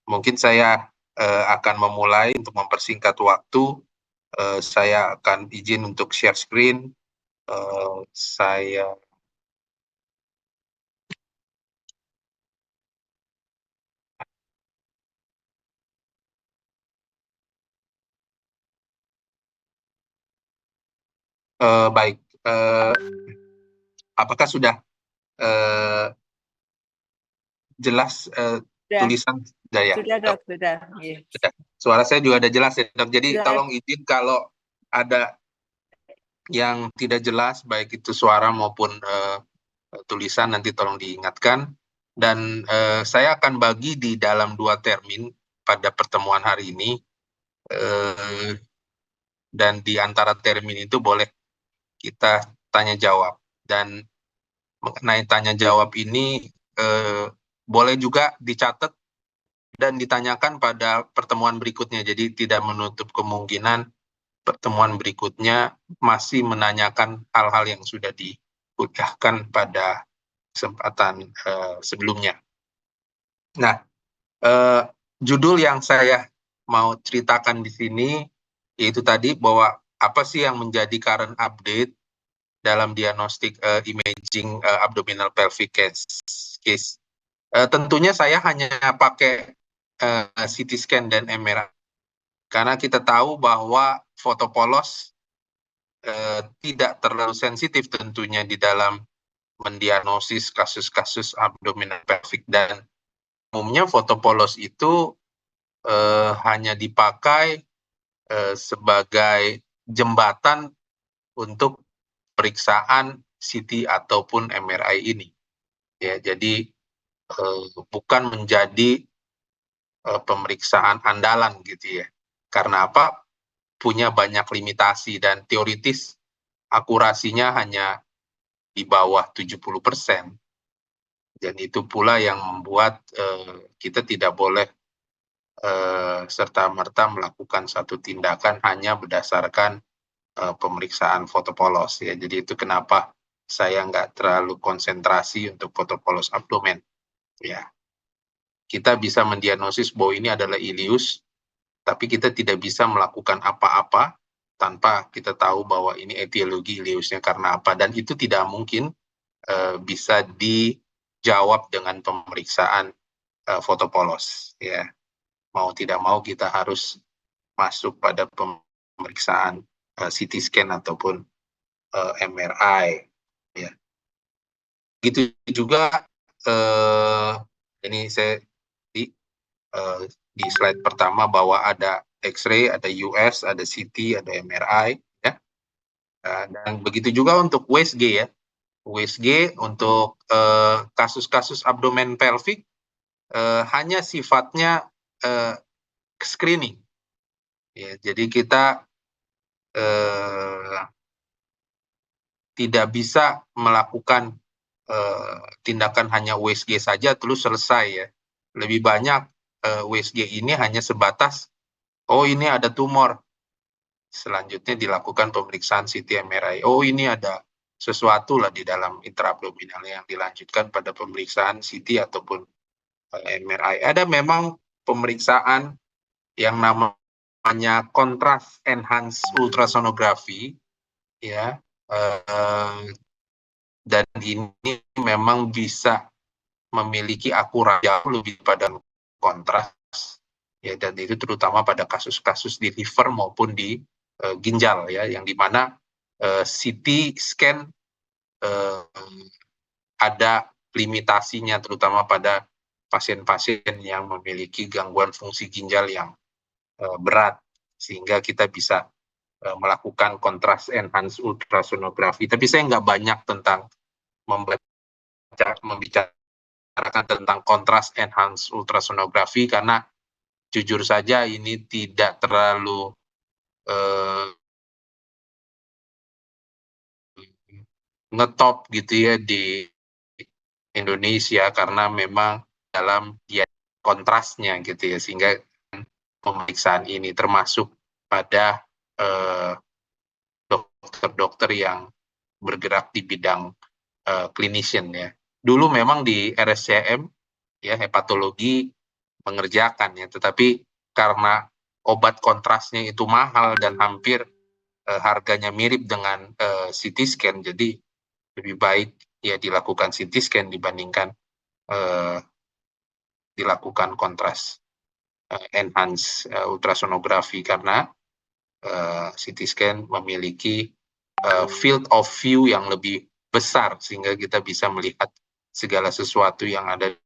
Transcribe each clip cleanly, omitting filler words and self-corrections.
Mungkin saya akan memulai untuk mempersingkat waktu. Saya akan izin untuk share screen. Saya baik. Apakah sudah jelas tulisan? Sudah Ya, Dok, sudah. Yeah. Suara saya juga ada jelas ya, Dok. Jadi Jelas. tolong izin kalau ada yang tidak jelas, baik itu suara maupun tulisan, nanti tolong diingatkan. Dan saya akan bagi di dalam 2 termin pada pertemuan hari ini. Dan di antara termin itu boleh kita tanya jawab. Dan mengenai tanya jawab ini boleh juga dicatat dan ditanyakan pada pertemuan berikutnya. Jadi tidak menutup kemungkinan pertemuan berikutnya masih menanyakan hal-hal yang sudah diudahkan pada kesempatan sebelumnya. Nah, judul yang saya mau ceritakan di sini yaitu tadi bahwa apa sih yang menjadi current update dalam diagnostik imaging abdominal pelvic case. Tentunya saya hanya pakai CT scan dan MRI karena kita tahu bahwa foto polos tidak terlalu sensitif tentunya di dalam mendiagnosis kasus-kasus abdominal pelvic, dan umumnya foto polos itu hanya dipakai sebagai jembatan untuk pemeriksaan CT ataupun MRI ini. Ya, jadi bukan menjadi pemeriksaan andalan gitu ya. Karena apa? Punya banyak limitasi dan teoritis akurasinya hanya di bawah 70%. Dan itu pula yang membuat kita tidak boleh serta-merta melakukan satu tindakan hanya berdasarkan pemeriksaan foto polos ya. Jadi itu kenapa saya nggak terlalu konsentrasi untuk foto polos abdomen ya. Kita bisa mendiagnosis bahwa ini adalah ileus, tapi kita tidak bisa melakukan apa-apa tanpa kita tahu bahwa ini etiologi ileusnya karena apa, dan itu tidak mungkin bisa dijawab dengan pemeriksaan foto polos ya. Mau tidak mau kita harus masuk pada pemeriksaan CT scan ataupun MRI ya. Gitu juga ini saya di slide pertama bahwa ada X-ray, ada US, ada CT, ada MRI ya. Dan begitu juga untuk USG ya. USG untuk kasus-kasus abdomen pelvic hanya sifatnya screening ya. Jadi kita tidak bisa melakukan tindakan hanya USG saja terus selesai ya. Lebih banyak USG ini hanya sebatas oh ini ada tumor, selanjutnya dilakukan pemeriksaan CT MRI, oh ini ada sesuatu lah di dalam intraabdominal yang dilanjutkan pada pemeriksaan CT ataupun MRI. Ada memang pemeriksaan yang namanya contrast enhanced ultrasonography ya, dan ini memang bisa memiliki akurasi jauh lebih pada kontras ya, dan itu terutama pada kasus-kasus di liver maupun di ginjal ya, yang dimana CT scan ada limitasinya terutama pada pasien-pasien yang memiliki gangguan fungsi ginjal yang berat, sehingga kita bisa melakukan contrast enhanced ultrasonography. Tapi saya nggak banyak tentang membicarakan tentang contrast enhanced ultrasonography karena jujur saja ini tidak terlalu ngetop gitu ya di Indonesia karena memang dalam dia kontrasnya gitu ya, sehingga pemeriksaan ini termasuk pada dokter-dokter yang bergerak di bidang clinician ya. Dulu memang di RSCM ya, hepatologi mengerjakan ya, tetapi karena obat kontrasnya itu mahal dan hampir harganya mirip dengan CT scan, jadi lebih baik ya dilakukan CT scan dibandingkan dilakukan kontras enhance ultrasonografi, karena CT scan memiliki field of view yang lebih besar sehingga kita bisa melihat segala sesuatu yang ada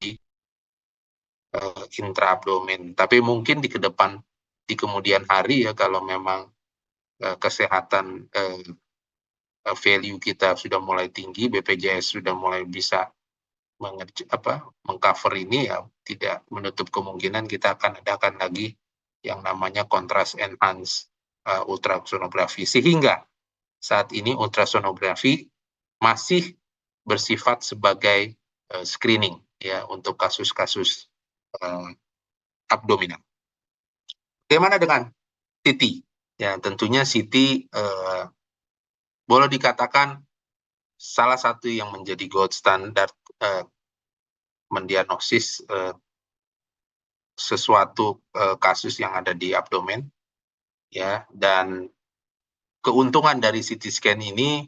di intraabdomen. Tapi mungkin di kemudian hari ya, kalau memang kesehatan value kita sudah mulai tinggi, BPJS sudah mulai bisa mengcover ini, ya tidak menutup kemungkinan kita akan adakan lagi yang namanya kontras enhance ultrasonografi. Sehingga saat ini ultrasonografi masih bersifat sebagai screening ya untuk kasus-kasus abdominal. Bagaimana dengan CT? Ya, tentunya CT boleh dikatakan salah satu yang menjadi gold standard mendiagnosis sesuatu kasus yang ada di abdomen, ya. Dan keuntungan dari CT scan ini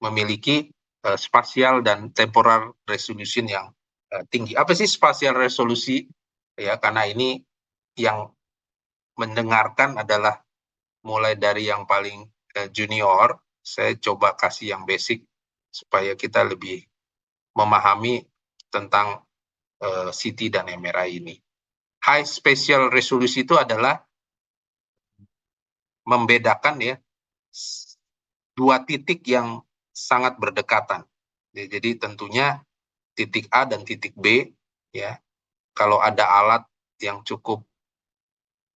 memiliki spasial dan temporal resolution yang tinggi. Apa sih spasial resolusi? Ya, karena ini yang mendengarkan adalah mulai dari yang paling junior. Saya coba kasih yang basic supaya kita lebih memahami tentang CT dan MRI ini. High spatial resolusi itu adalah membedakan ya dua titik yang sangat berdekatan. Jadi tentunya titik A dan titik B, ya. Kalau ada alat yang cukup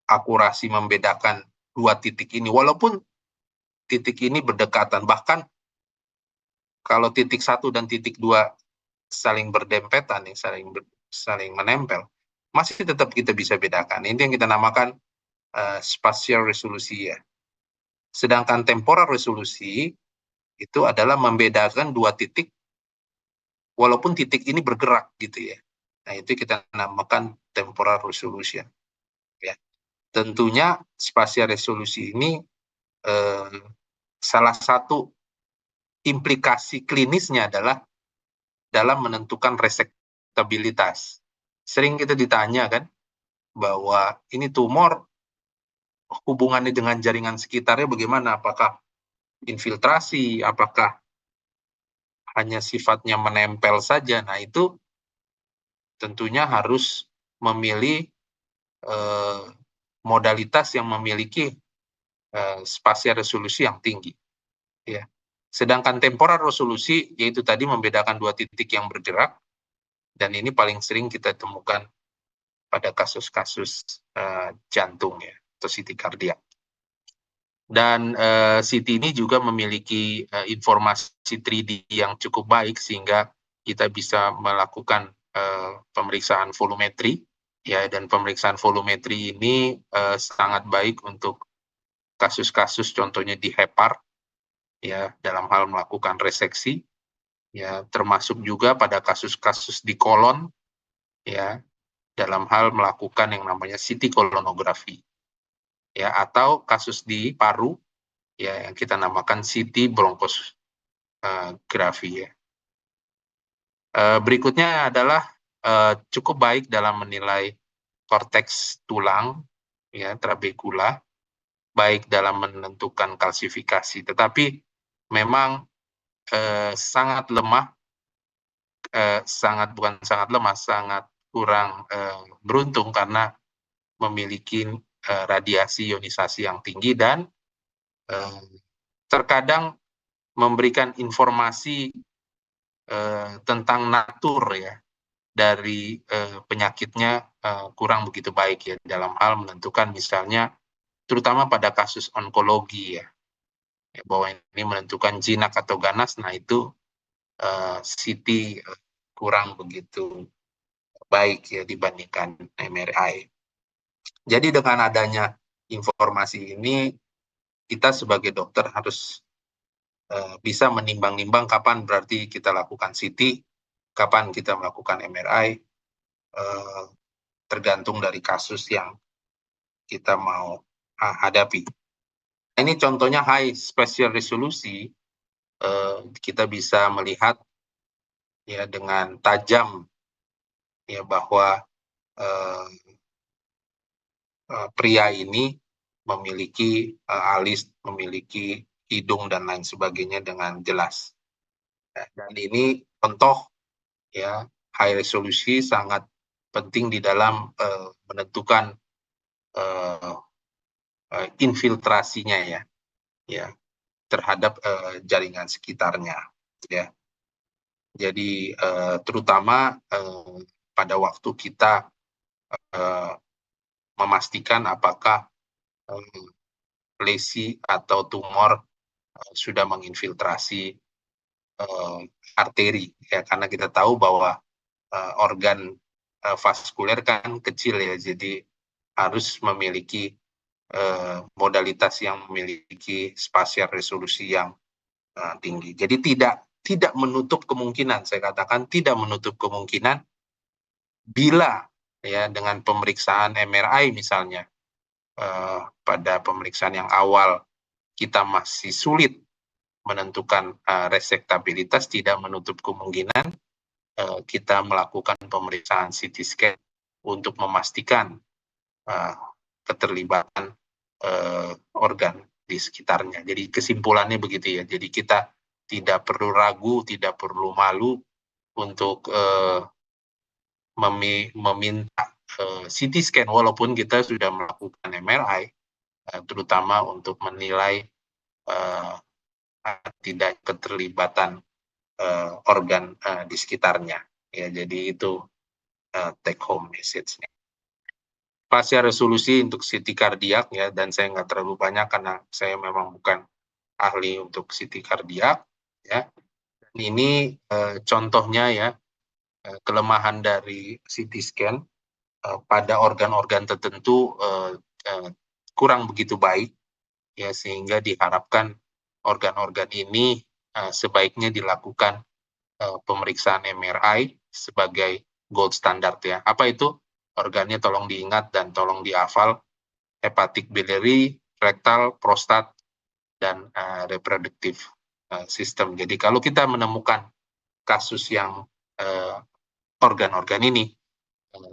akurasi membedakan dua titik ini, walaupun titik ini berdekatan, bahkan kalau titik 1 dan titik 2 saling berdempetan, saling menempel, masih tetap kita bisa bedakan. Ini yang kita namakan spatial resolusi ya. Sedangkan temporal resolusi itu adalah membedakan dua titik walaupun titik ini bergerak gitu ya. Nah, itu kita namakan temporal resolution. Ya. Tentunya spasial resolusi ini salah satu implikasi klinisnya adalah dalam menentukan resektabilitas. Sering kita ditanya kan bahwa ini tumor hubungannya dengan jaringan sekitarnya bagaimana? Apakah infiltrasi, apakah hanya sifatnya menempel saja? Nah, itu tentunya harus memilih modalitas yang memiliki spasial resolusi yang tinggi. Ya. Sedangkan temporal resolusi, yaitu tadi membedakan dua titik yang bergerak, dan ini paling sering kita temukan pada kasus-kasus jantung ya, atau CT kardiak. Dan CT ini juga memiliki informasi 3D yang cukup baik sehingga kita bisa melakukan pemeriksaan volumetri ya, dan pemeriksaan volumetri ini sangat baik untuk kasus-kasus contohnya di hepar ya, dalam hal melakukan reseksi ya, termasuk juga pada kasus-kasus di kolon ya, dalam hal melakukan yang namanya CT kolonografi ya, atau kasus di paru ya yang kita namakan CT bronkoskografi ya. Berikutnya adalah cukup baik dalam menilai korteks tulang ya, trabekula, baik dalam menentukan kalsifikasi, tetapi memang sangat lemah, sangat kurang beruntung karena memiliki radiasi ionisasi yang tinggi dan terkadang memberikan informasi tentang natur ya dari penyakitnya kurang begitu baik ya dalam hal menentukan, misalnya terutama pada kasus onkologi ya, bahwa ini menentukan jinak atau ganas. Nah, itu CT kurang begitu baik ya dibandingkan MRI. Jadi dengan adanya informasi ini, kita sebagai dokter harus bisa menimbang-nimbang kapan berarti kita lakukan CT, kapan kita melakukan MRI, tergantung dari kasus yang kita mau hadapi. Ini contohnya high spatial resolusi, kita bisa melihat ya dengan tajam ya bahwa pria ini memiliki alis, memiliki hidung dan lain sebagainya dengan jelas. Dan ini contoh ya, high resolusi sangat penting di dalam menentukan infiltrasinya ya terhadap jaringan sekitarnya ya. Jadi terutama pada waktu kita memastikan apakah lesi atau tumor sudah menginfiltrasi arteri ya, karena kita tahu bahwa organ vaskuler kan kecil ya, jadi harus memiliki modalitas yang memiliki spasial resolusi yang tinggi. Jadi tidak menutup kemungkinan, saya katakan tidak menutup kemungkinan bila ya dengan pemeriksaan MRI misalnya pada pemeriksaan yang awal kita masih sulit menentukan resektabilitas, tidak menutup kemungkinan kita melakukan pemeriksaan CT scan untuk memastikan keterlibatan organ di sekitarnya. Jadi kesimpulannya begitu ya. Jadi kita tidak perlu ragu, tidak perlu malu untuk meminta CT scan walaupun kita sudah melakukan MRI, terutama untuk menilai tidak keterlibatan organ di sekitarnya. Ya, jadi itu take home message-nya. Spasial resolusi untuk CT kardiak ya, dan saya nggak terlalu banyak karena saya memang bukan ahli untuk CT kardiak ya. Dan ini contohnya ya, kelemahan dari CT scan pada organ-organ tertentu kurang begitu baik ya, sehingga diharapkan organ-organ ini sebaiknya dilakukan pemeriksaan MRI sebagai gold standard ya. Apa itu? Organnya tolong diingat dan tolong dihafal: hepatic biliary, rektal, prostat, dan reproductive system. Jadi kalau kita menemukan kasus yang organ-organ ini,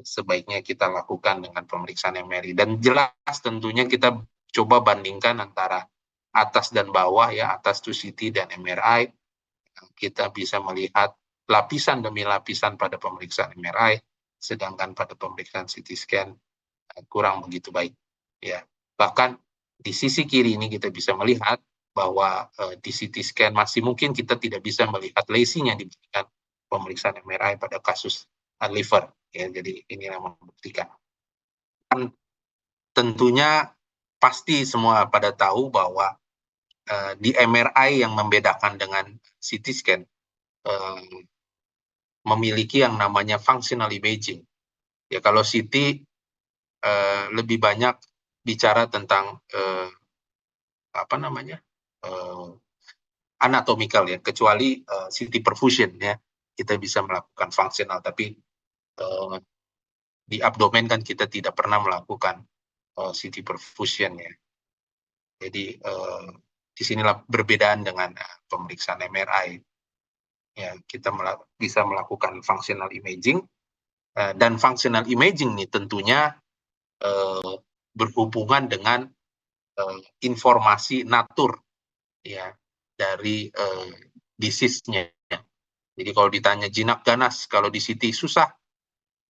sebaiknya kita lakukan dengan pemeriksaan MRI. Dan jelas tentunya kita coba bandingkan antara atas dan bawah ya, atas to CT dan MRI. Kita bisa melihat lapisan demi lapisan pada pemeriksaan MRI, sedangkan pada pemeriksaan CT scan kurang begitu baik ya. Bahkan di sisi kiri ini kita bisa melihat bahwa di CT scan masih mungkin kita tidak bisa melihat lesinya dibandingkan pemeriksaan MRI pada kasus liver ya. Jadi ini yang membuktikan. Dan tentunya pasti semua pada tahu bahwa di MRI yang membedakan dengan CT scan memiliki yang namanya functional imaging. Ya, kalau CT lebih banyak bicara tentang apa namanya anatomical ya, kecuali CT perfusion ya, kita bisa melakukan fungsional, tapi di abdomen kan kita tidak pernah melakukan CT perfusion ya. Jadi disinilah perbedaan dengan pemeriksaan MRI. Ya, kita bisa melakukan functional imaging, dan functional imaging ini tentunya berhubungan dengan informasi natur ya dari disease-nya. Jadi kalau ditanya jinak ganas, kalau di CT susah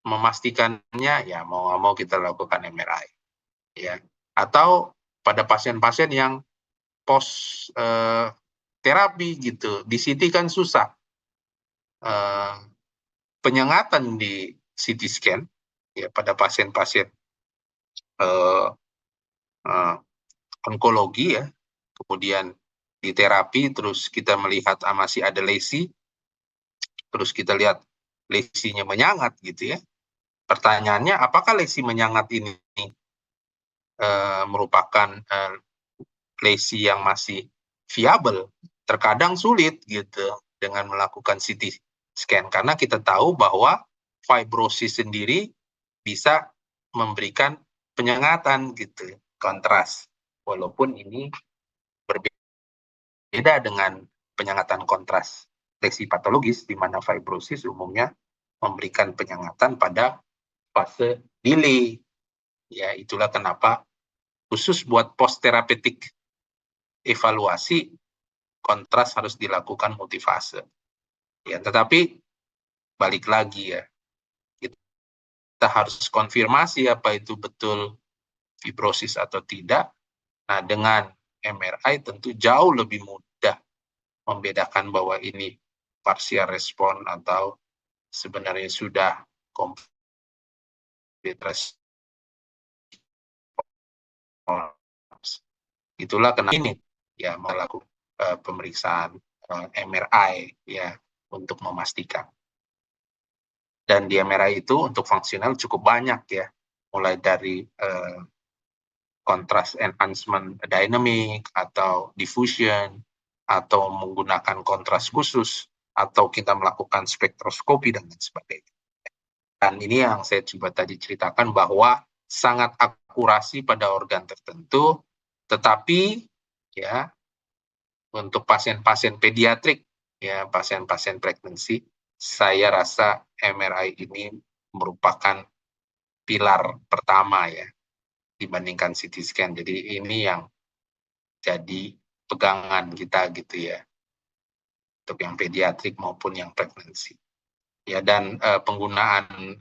memastikannya, ya mau nggak mau kita lakukan MRI ya. Atau pada pasien-pasien yang post terapi gitu, di CT kan susah. Penyengatan di CT scan ya pada pasien-pasien onkologi ya, kemudian di terapi terus kita melihat masih ada lesi, terus kita lihat lesinya menyangat gitu ya. Pertanyaannya, apakah lesi menyangat ini merupakan lesi yang masih viable? Terkadang sulit gitu dengan melakukan CT scan, karena kita tahu bahwa fibrosis sendiri bisa memberikan penyengatan gitu, kontras. Walaupun ini berbeda dengan penyengatan kontras lesi patologis, di mana fibrosis umumnya memberikan penyengatan pada fase delay. Ya, itulah kenapa khusus buat post-therapeutic evaluasi, kontras harus dilakukan multifase. Ya, tetapi balik lagi ya, kita harus konfirmasi apa itu betul fibrosis atau tidak. Nah, dengan MRI tentu jauh lebih mudah membedakan bahwa ini partial respon atau sebenarnya sudah complete respon. Itulah kenapa ini ya melakukan pemeriksaan MRI ya untuk memastikan. Dan di MRI itu untuk fungsional cukup banyak ya, mulai dari contrast enhancement dynamic atau diffusion atau menggunakan kontras khusus atau kita melakukan spektroskopi dan lain sebagainya. Dan ini yang saya coba tadi ceritakan bahwa sangat akurasi pada organ tertentu, tetapi ya untuk pasien-pasien pediatrik ya pasien-pasien pregnancy, saya rasa MRI ini merupakan pilar pertama ya dibandingkan CT scan. Jadi ini yang jadi pegangan kita gitu ya untuk yang pediatrik maupun yang pregnancy. Ya, dan penggunaan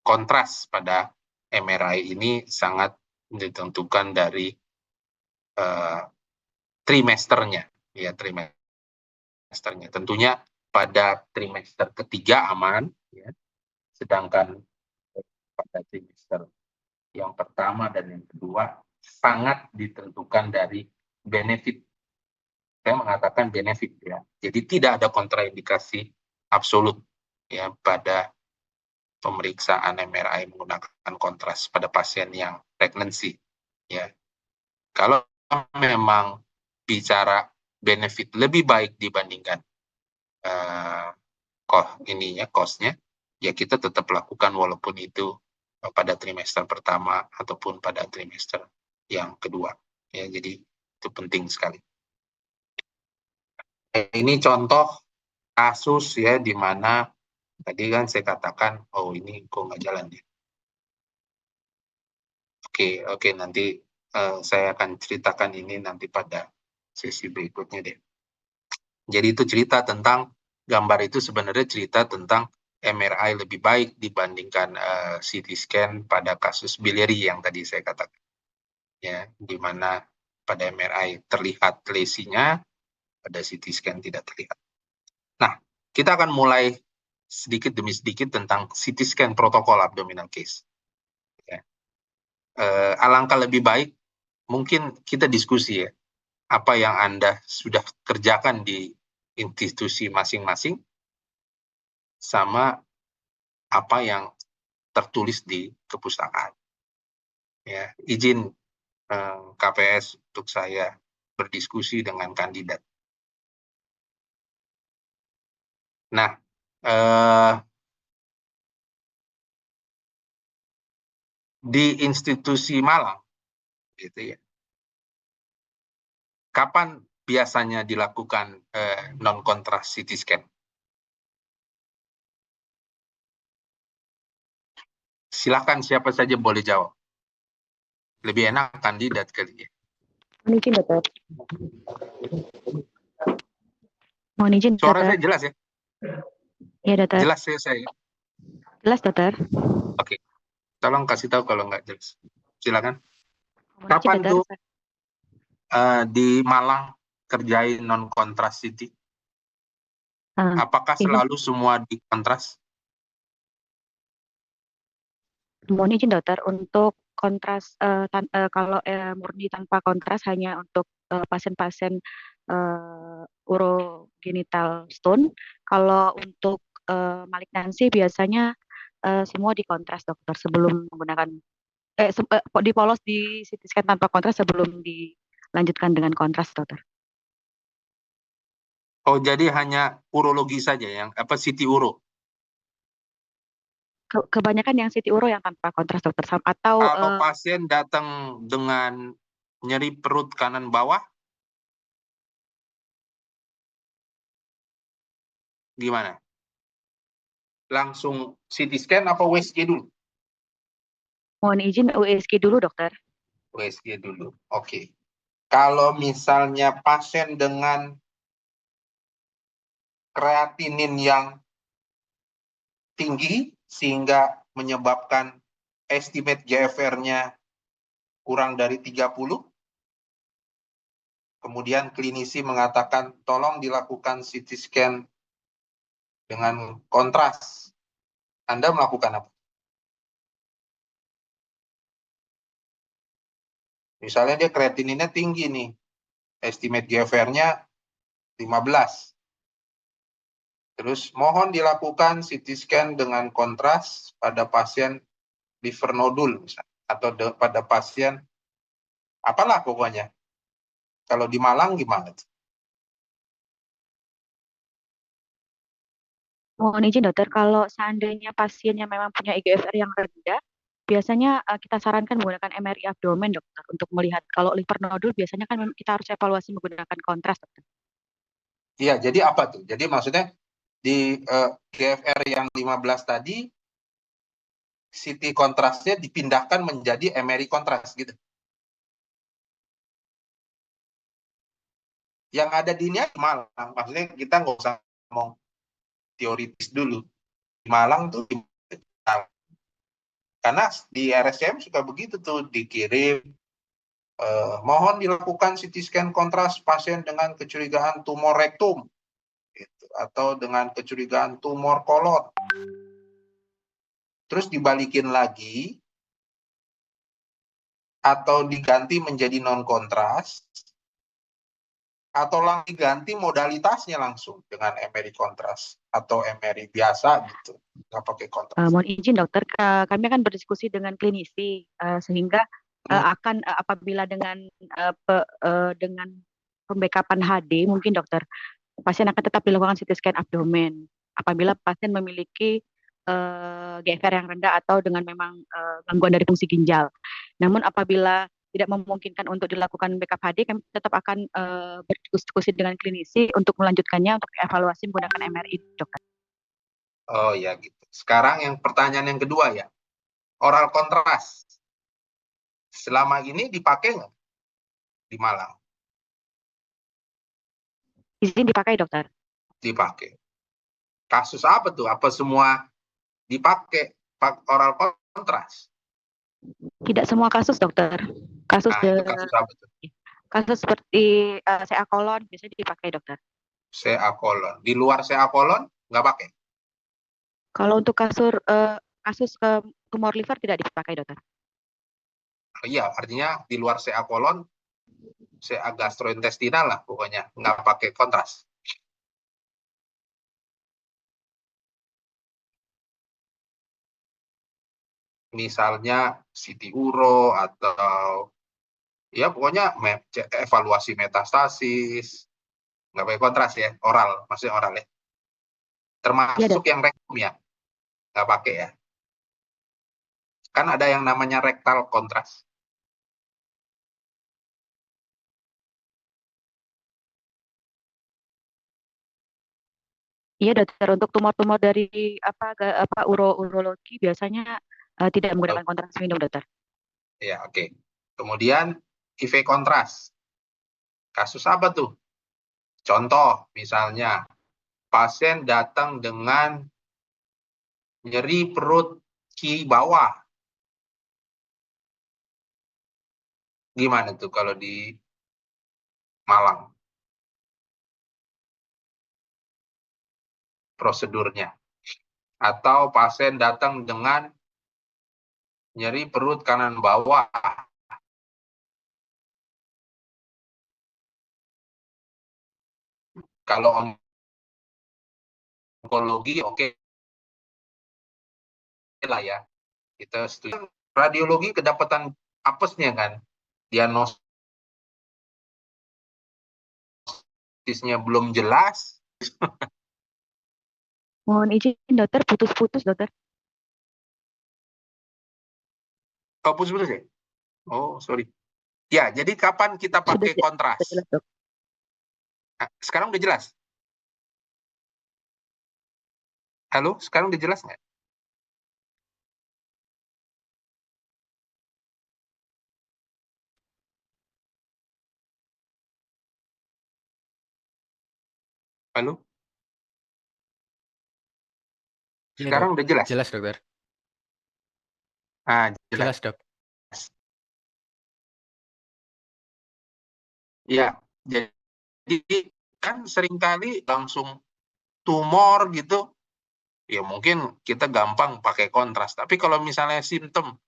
kontras pada MRI ini sangat ditentukan dari trimesternya, ya trimesternya. Tentunya pada trimester ketiga aman, ya. Sedangkan pada trimester yang pertama dan yang kedua sangat ditentukan dari benefit. Saya mengatakan benefit ya. Jadi tidak ada kontraindikasi absolut ya pada pemeriksaan MRI menggunakan kontras pada pasien yang pregnancy ya. Kalau memang bicara benefit lebih baik dibandingkan cost-nya, ya kita tetap lakukan walaupun itu pada trimester pertama ataupun pada trimester yang kedua. Ya, jadi itu penting sekali. Ini contoh kasus ya di mana tadi kan saya katakan, oh ini kok nggak jalan ya. Oke, nanti saya akan ceritakan ini nanti pada sesi berikutnya deh. Jadi itu cerita tentang, gambar itu sebenarnya cerita tentang MRI lebih baik dibandingkan CT scan pada kasus biliary yang tadi saya katakan. Ya, di mana pada MRI terlihat lesinya, pada CT scan tidak terlihat. Nah, kita akan mulai sedikit demi sedikit tentang CT scan protokol abdominal case. Ya. Alangkah lebih baik mungkin kita diskusi ya, apa yang Anda sudah kerjakan di institusi masing-masing sama apa yang tertulis di kepustakaan. Ya, izin KPS untuk saya berdiskusi dengan kandidat. Nah, di institusi Malang, gitu ya. Kapan biasanya dilakukan non-kontras CT scan? Silakan siapa saja boleh jawab. Lebih enak kandidat kali ya. Mohon izin, Dokter. Mohon izin, Suara Dokter. saya jelas ya? Iya, Dokter. Jelas ya saya? Jelas, Dokter. Oke. Tolong kasih tahu kalau nggak jelas. Silakan. Mohon izin, Kapan Dokter. tuh di Malang kerjain non-kontras CT? Apakah selalu semua di kontras? Mohon izin, Dokter, untuk kontras kalau murni tanpa kontras hanya untuk pasien-pasien urogenital stone. Kalau untuk malignansi biasanya semua dikontras, Dokter, sebelum menggunakan dipolos di CT scan tanpa kontras sebelum dilanjutkan dengan kontras, Dokter. Oh, jadi hanya urologi saja yang CT uro? Kebanyakan yang CT uro yang tanpa kontras dokter atau Kalau pasien datang dengan nyeri perut kanan bawah, gimana? Langsung CT scan apa USG dulu? mohon izin USG dulu dokter. USG dulu. Oke. Kalau misalnya pasien dengan kreatinin yang tinggi sehingga menyebabkan estimate GFR-nya kurang dari 30, kemudian klinisi mengatakan tolong dilakukan CT scan dengan kontras. Anda melakukan apa? Misalnya dia kreatininnya tinggi nih, estimate GFR-nya 15. Terus mohon dilakukan CT scan dengan kontras pada pasien liver nodul misalnya, atau pada pasien apalah pokoknya. Kalau di Malang gimana? Mohon izin dokter, kalau seandainya pasiennya memang punya IGFR yang rendah, biasanya kita sarankan menggunakan MRI abdomen dokter untuk melihat kalau liver nodul biasanya kan kita harus evaluasi menggunakan kontras dokter. Iya, jadi apa tuh? Jadi maksudnya di GFR yang 15 tadi, CT kontrasnya dipindahkan menjadi MRI kontras gitu. Yang ada di ini Malang, maksudnya kita nggak usah ngomong teoritis dulu. Di Malang tuh, karena di RSCM suka begitu tuh, dikirim, mohon dilakukan CT scan kontras pasien dengan kecurigaan tumor rektum, gitu, atau dengan kecurigaan tumor kolon. Terus dibalikin lagi, atau diganti menjadi non-kontras, atau langsung diganti modalitasnya langsung dengan MRI kontras atau MRI biasa gitu, nggak pakai kontras. Mohon izin dokter, kami akan berdiskusi dengan klinisi sehingga akan apabila dengan pembackupan HD mungkin dokter pasien akan tetap dilakukan CT scan abdomen apabila pasien memiliki GFR yang rendah atau dengan memang gangguan dari fungsi ginjal. Namun apabila tidak memungkinkan untuk dilakukan backup HD, kami tetap akan berdiskusi dengan klinisi untuk melanjutkannya untuk evaluasi menggunakan MRI, dokter. Oh ya gitu. Sekarang yang pertanyaan yang kedua ya, oral kontras. Selama ini dipakai nggak di Malang? Izin dipakai, dokter. Dipakai. Kasus apa tuh? Apa semua dipakai oral kontras? Tidak semua kasus, dokter. Kasus Nah, itu kasus apa tuh? kasus seperti CA kolon biasanya dipakai, dokter. CA kolon. Di luar CA kolon nggak pakai? Kalau untuk kasus tumor liver tidak dipakai, dokter. Iya, artinya di luar CA kolon, CA gastrointestinal lah pokoknya, nggak pakai kontras. Misalnya CT uro atau ya pokoknya evaluasi metastasis, nggak pakai kontras ya, oral, maksudnya oral ya. Iya, Termasuk dokter. yang rektum ya, nggak pakai ya. Kan ada yang namanya rektal kontras. Iya, dokter. Untuk tumor-tumor dari urologi biasanya tidak Oh, menggunakan kontras minum, dokter. ya, oke. Kemudian IV kontras. Kasus apa tuh? Contoh, misalnya pasien datang dengan nyeri perut kiri bawah. Gimana tuh kalau di Malang prosedurnya? Atau pasien datang dengan nyeri perut kanan bawah. Kalau onkologi oke lah ya. Kita setuju. Radiologi kedapatan apesnya kan. Diagnosisnya belum jelas. Mohon izin, dokter. Putus-putus, dokter. Oh, putus-putus ya? Oh, sorry. Ya, jadi kapan kita pakai kontras? Sudah jelas, Dok. Sekarang udah jelas? Halo, sekarang udah jelas nggak? Halo? Iya, Sekarang Dok. udah jelas? Jelas, Dokter. Jelas. Jelas, Dok. Ya, jadi kan seringkali langsung tumor gitu, ya mungkin kita gampang pakai kontras. Tapi kalau misalnya simptom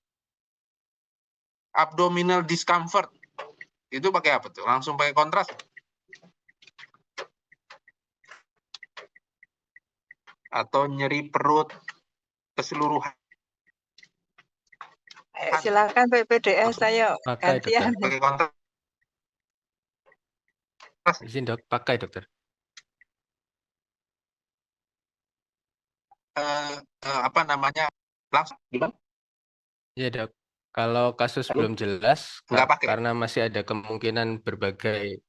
abdominal discomfort, itu pakai apa tuh? Langsung pakai kontras? Atau nyeri perut keseluruhan? Silakan PPDS, saya Pakai, gantian. Dokter. Pakai kontras? Izin, Dok. Pakai, Dokter. Apa namanya? Langsung gimana? Iya, Dok. Kalau kasus Halo? belum jelas, Nggak pakai? karena masih ada kemungkinan berbagai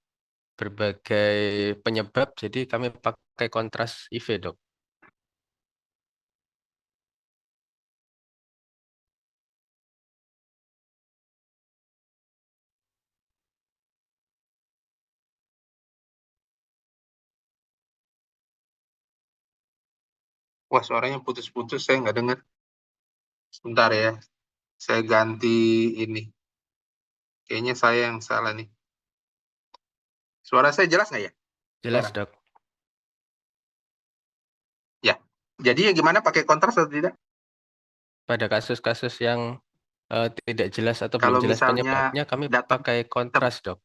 penyebab, jadi kami pakai kontras IV, Dok. Wah, suaranya putus-putus, saya nggak dengar. Sebentar ya, saya ganti ini. Kayaknya saya yang salah nih. Suara saya jelas nggak ya? Jelas, Sekarang? Dok. Ya. Jadi ya gimana, pakai kontras atau tidak? Pada kasus-kasus yang tidak jelas atau belum Kalau jelas misalnya penyebabnya, kami datang pakai kontras, Dok.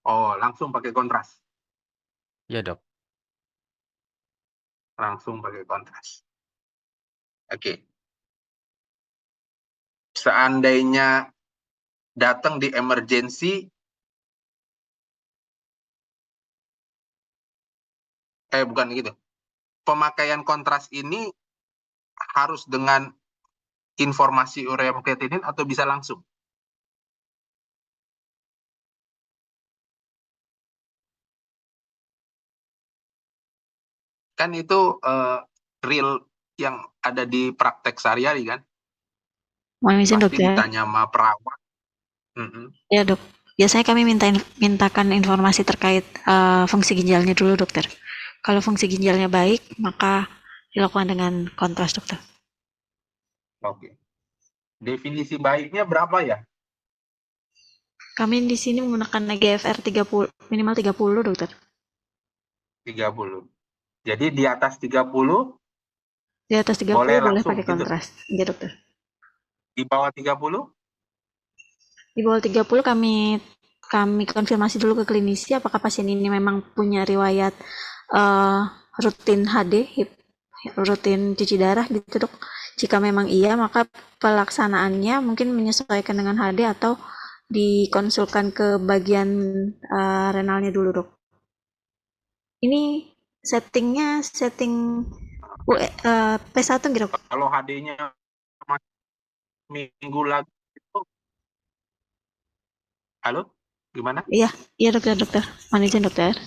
Oh, langsung pakai kontras. Iya, Dok. Langsung pakai kontras. Oke. Seandainya datang di emergency, bukan gitu. Pemakaian kontras ini harus dengan informasi urea creatinine atau bisa langsung? Kan itu real yang ada di praktek sehari-hari kan? Mohon izin, Pasti Dokter. ditanya sama perawat. Ya, Dok. Biasanya kami mintakan informasi terkait fungsi ginjalnya dulu, Dokter. Kalau fungsi ginjalnya baik, maka dilakukan dengan kontras, Dokter. Oke. Definisi baiknya berapa ya? Kami di sini menggunakan EGFR 30, minimal 30, Dokter. 30. Jadi di atas 30 Di atas 30 boleh boleh langsung pakai gitu. kontras. Iya, Dokter. Di bawah 30? Di bawah 30 kami konfirmasi dulu ke klinisi apakah pasien ini memang punya riwayat rutin HD, rutin cuci darah gitu, Dok. Jika memang iya, maka pelaksanaannya mungkin menyesuaikan dengan HD atau dikonsulkan ke bagian renalnya dulu, Dok. Ini setting P1 gitu, Dok. Kalau HD-nya minggu lagi itu, halo, gimana? Iya, iya, dokter. Mohon izin, Dokter.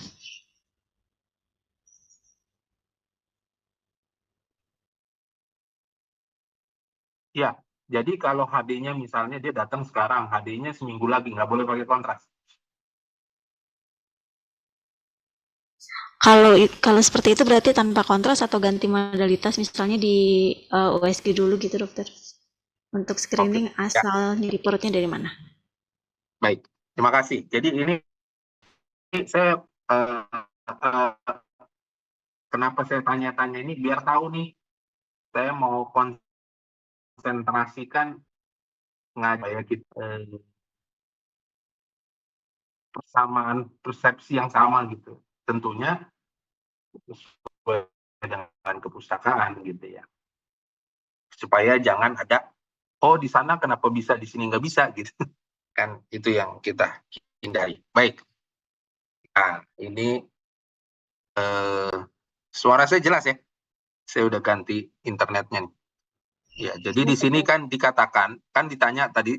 Ya, jadi kalau HD-nya misalnya dia datang sekarang, HD-nya seminggu lagi, nggak boleh pakai kontras. Kalau seperti itu berarti tanpa kontras atau ganti modalitas, misalnya di USG dulu gitu, Dokter. Untuk screening Oke, ya, asal nyeri perutnya dari mana. baik. Terima kasih. Jadi ini saya kenapa saya tanya-tanya ini biar tahu nih, saya mau konsentrasikan ngajak kita persamaan persepsi yang sama gitu. Tentunya sesuai dengan kepustakaan gitu ya. Supaya jangan ada, oh di sana kenapa bisa, di sini nggak bisa gitu. Kan itu yang kita hindari. Baik. Nah, ini suara saya jelas ya? Saya udah ganti internetnya nih. Ya, jadi di sini kan dikatakan, kan ditanya tadi,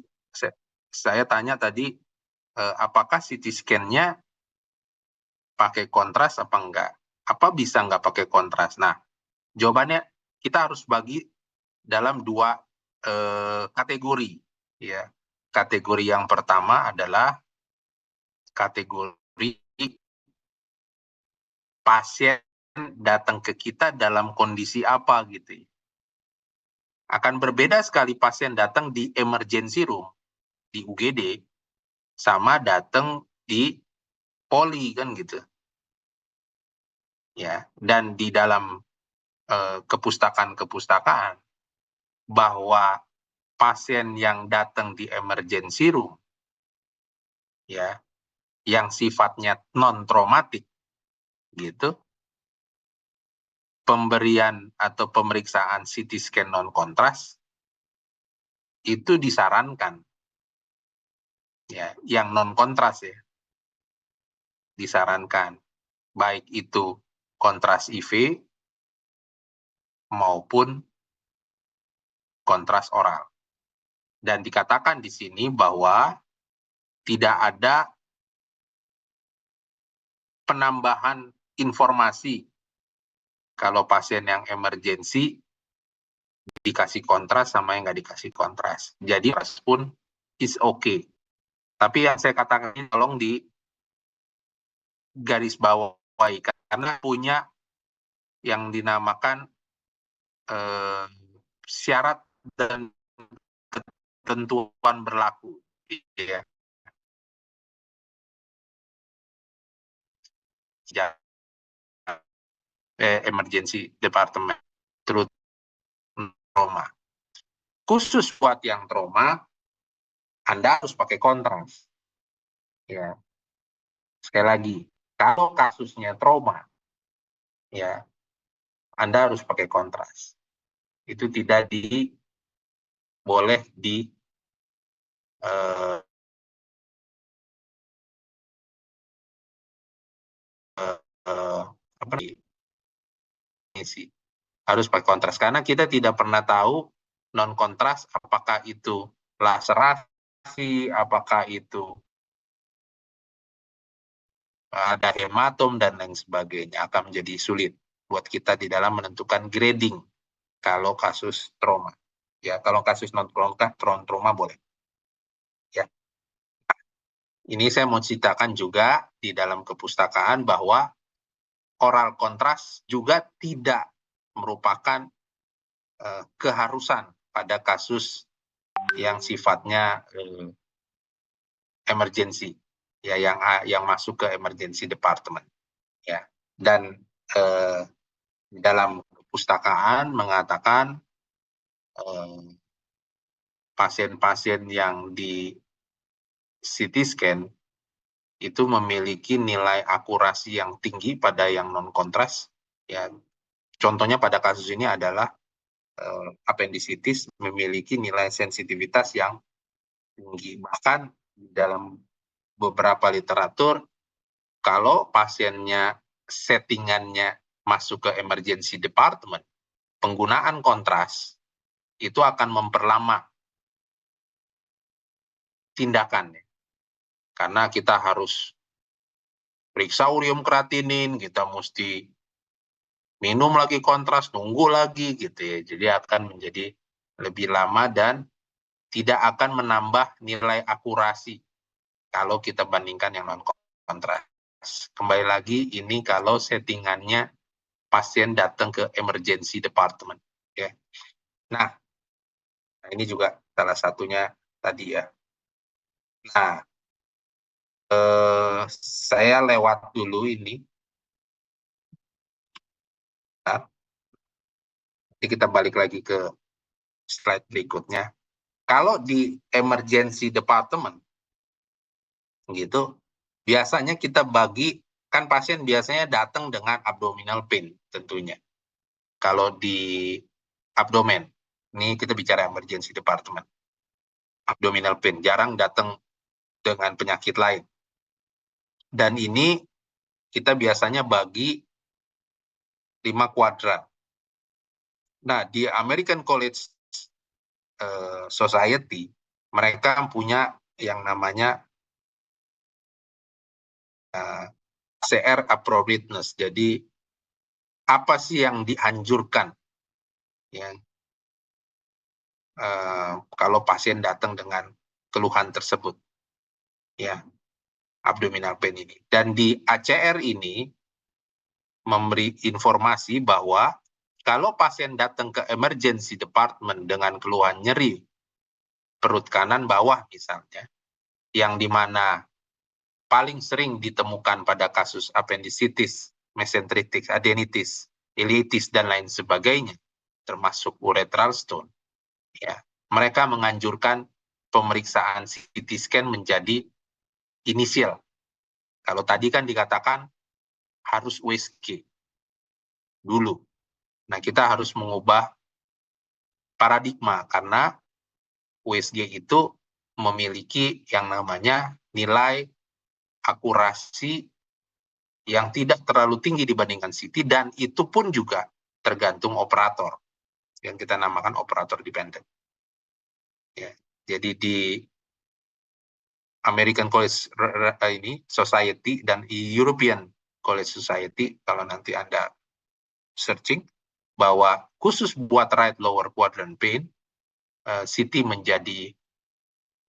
saya tanya tadi, apakah CT scan-nya pakai kontras apa enggak? Apa bisa enggak pakai kontras? Nah, jawabannya kita harus bagi dalam dua kategori. Ya, kategori yang pertama adalah kategori pasien datang ke kita dalam kondisi apa gitu. Akan berbeda sekali pasien datang di emergency room, di UGD, sama datang di poli kan gitu. Ya, dan di dalam kepustakaan bahwa pasien yang datang di emergency room ya, yang sifatnya non traumatik gitu, pemberian atau pemeriksaan CT scan non kontras itu disarankan ya, yang non kontras ya, disarankan baik itu kontras IV maupun kontras oral. Dan dikatakan di sini bahwa tidak ada penambahan informasi kalau pasien yang emergensi dikasih kontras sama yang nggak dikasih kontras. Jadi pun is okay. Tapi yang saya katakan ini tolong di garis bawahi karena punya yang dinamakan syarat dan ketentuan berlaku. Ya. Emergency department, terus trauma. Khusus buat yang trauma, Anda harus pakai kontras. Ya. Sekali lagi, kalau kasusnya trauma, ya, Anda harus pakai kontras. Itu tidak boleh di harus pakai kontras karena kita tidak pernah tahu non kontras apakah itu laserasi, apakah itu ada hematom dan lain sebagainya, akan menjadi sulit buat kita di dalam menentukan grading kalau kasus trauma. Ya, kalau kasus non trauma boleh. Ya. Ini saya mau ceritakan juga di dalam kepustakaan bahwa oral kontras juga tidak merupakan keharusan pada kasus yang sifatnya emergency, ya, yang masuk ke emergency department, ya. Dan dalam kepustakaan mengatakan pasien-pasien yang di CT scan itu memiliki nilai akurasi yang tinggi pada yang non kontras, ya. Contohnya pada kasus ini adalah appendicitis memiliki nilai sensitivitas yang tinggi. Bahkan dalam beberapa literatur, kalau pasiennya settingannya masuk ke emergency department, penggunaan kontras itu akan memperlama tindakannya. Karena kita harus periksa ureum kreatinin, kita mesti minum lagi kontras, nunggu lagi gitu ya. Jadi akan menjadi lebih lama dan tidak akan menambah nilai akurasi kalau kita bandingkan yang non kontras. Kembali lagi ini kalau settingannya pasien datang ke emergency department, ya. Nah, ini juga salah satunya tadi ya. Nah, saya lewat dulu ini. Nah, nanti kita balik lagi ke slide berikutnya. Kalau di emergency department, gitu, biasanya kita bagi, kan pasien biasanya datang dengan abdominal pain tentunya. Kalau di abdomen, ini kita bicara emergency department. Abdominal pain, jarang datang dengan penyakit lain. Dan ini kita biasanya bagi 5 kuadran. Nah, di American College society, mereka punya yang namanya CR appropriateness. Jadi apa sih yang dianjurkan, ya, kalau pasien datang dengan keluhan tersebut, ya, abdominal pain ini. Dan di ACR ini memberi informasi bahwa kalau pasien datang ke emergency department dengan keluhan nyeri perut kanan bawah misalnya, yang dimana paling sering ditemukan pada kasus appendicitis, mesenteritis, adenitis, ileitis, dan lain sebagainya, termasuk urethral stone, ya, mereka menganjurkan pemeriksaan CT scan menjadi inisial. Kalau tadi kan dikatakan harus USG dulu. Nah, kita harus mengubah paradigma karena USG itu memiliki yang namanya nilai akurasi yang tidak terlalu tinggi dibandingkan CT, dan itu pun juga tergantung operator yang kita namakan operator dependent. Ya, jadi di American College Society dan European College Society, kalau nanti Anda searching, bahwa khusus buat right lower quadrant pain, CT menjadi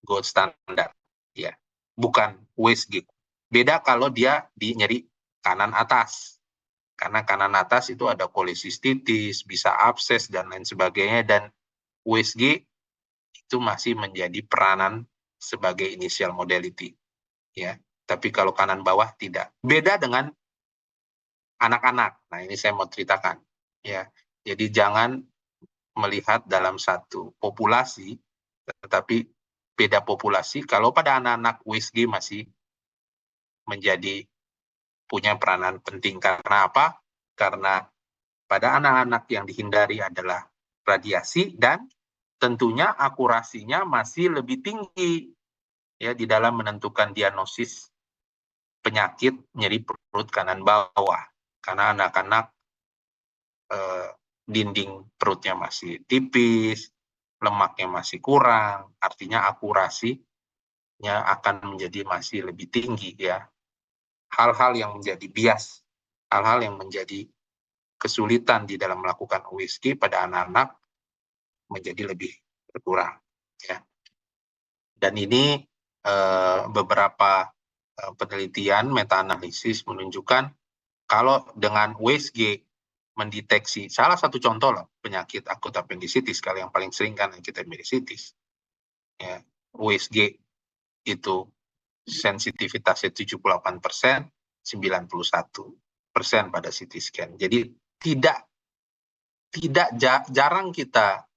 gold standard, ya, bukan USG. Beda kalau dia di nyeri kanan atas, karena kanan atas itu ada kolesistitis, bisa abses dan lain sebagainya, dan USG itu masih menjadi peranan sebagai initial modality, ya. Tapi kalau kanan bawah tidak. Beda dengan anak-anak. Nah, ini saya mau ceritakan, ya. Jadi jangan melihat dalam satu populasi, tetapi beda populasi. Kalau pada anak-anak USG masih menjadi punya peranan penting. Karena apa? Karena pada anak-anak yang dihindari adalah radiasi, dan tentunya akurasinya masih lebih tinggi, ya, di dalam menentukan diagnosis penyakit nyeri perut kanan bawah. Karena anak-anak dinding perutnya masih tipis, lemaknya masih kurang, artinya akurasinya akan menjadi masih lebih tinggi, ya. Hal-hal yang menjadi bias, hal-hal yang menjadi kesulitan di dalam melakukan USG pada anak-anak menjadi lebih berkurang, ya. Dan ini beberapa penelitian meta-analisis menunjukkan kalau dengan USG mendeteksi salah satu contoh lah penyakit akut appendicitis, kalau yang paling sering kan kita appendicitis, ya, USG itu sensitivitasnya 78%, 91% pada CT scan. Jadi jarang kita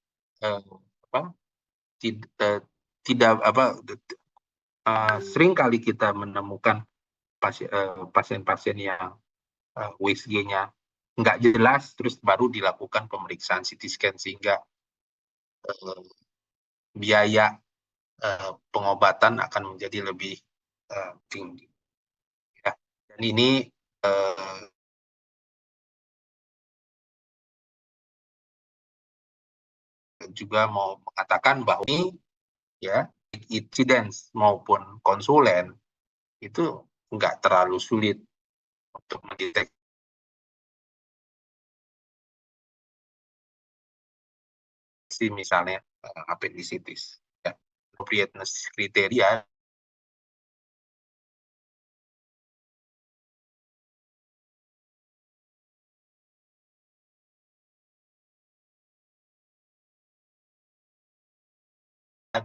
sering kali kita menemukan pasien-pasien yang USG-nya nggak jelas, terus baru dilakukan pemeriksaan CT scan, sehingga biaya pengobatan akan menjadi lebih tinggi, ya. Dan ini juga mau mengatakan bahwa ini, ya, incidence maupun konsulen itu nggak terlalu sulit untuk mendeteksi misalnya appendicitis, ya. Appropriateness kriteria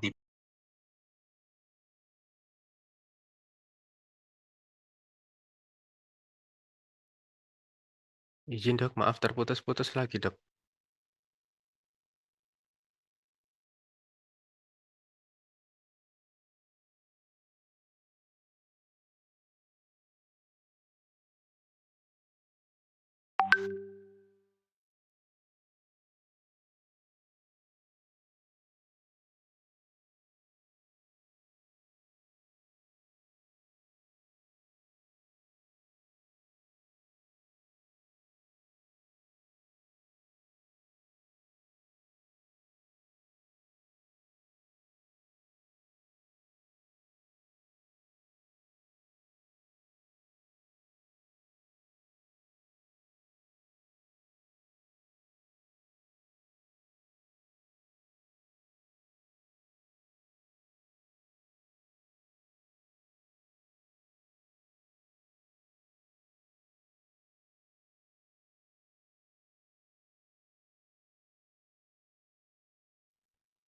di Izin dok, maaf terputus-putus lagi dok.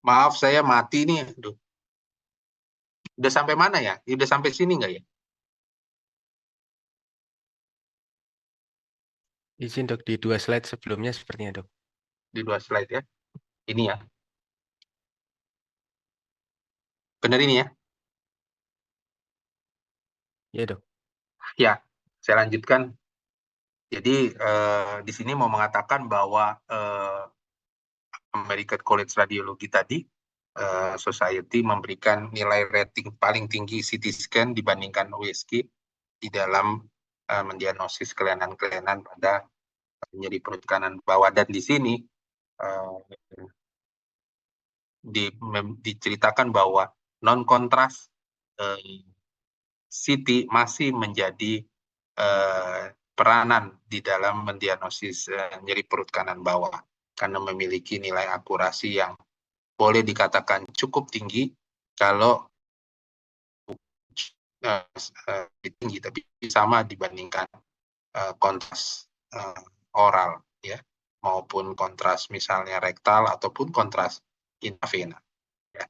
Maaf saya mati nih. Aduh. Udah sampai mana ya? Udah sampai sini nggak ya? Izin dok, di 2 slide sebelumnya sepertinya dok. Di 2 slide ya. Ini ya. Benar ini ya? Ya dok. Ya, saya lanjutkan. Jadi di sini mau mengatakan bahwa American College Radiology tadi, Society memberikan nilai rating paling tinggi CT scan dibandingkan USG di dalam mendiagnosis kelainan-kelainan pada nyeri perut kanan bawah. Dan di sini diceritakan bahwa non-kontras CT masih menjadi peranan di dalam mendiagnosis nyeri perut kanan bawah karena memiliki nilai akurasi yang boleh dikatakan cukup tinggi kalau tinggi, tapi sama dibandingkan kontras oral ya, maupun kontras misalnya rektal ataupun kontras intravena. Ya.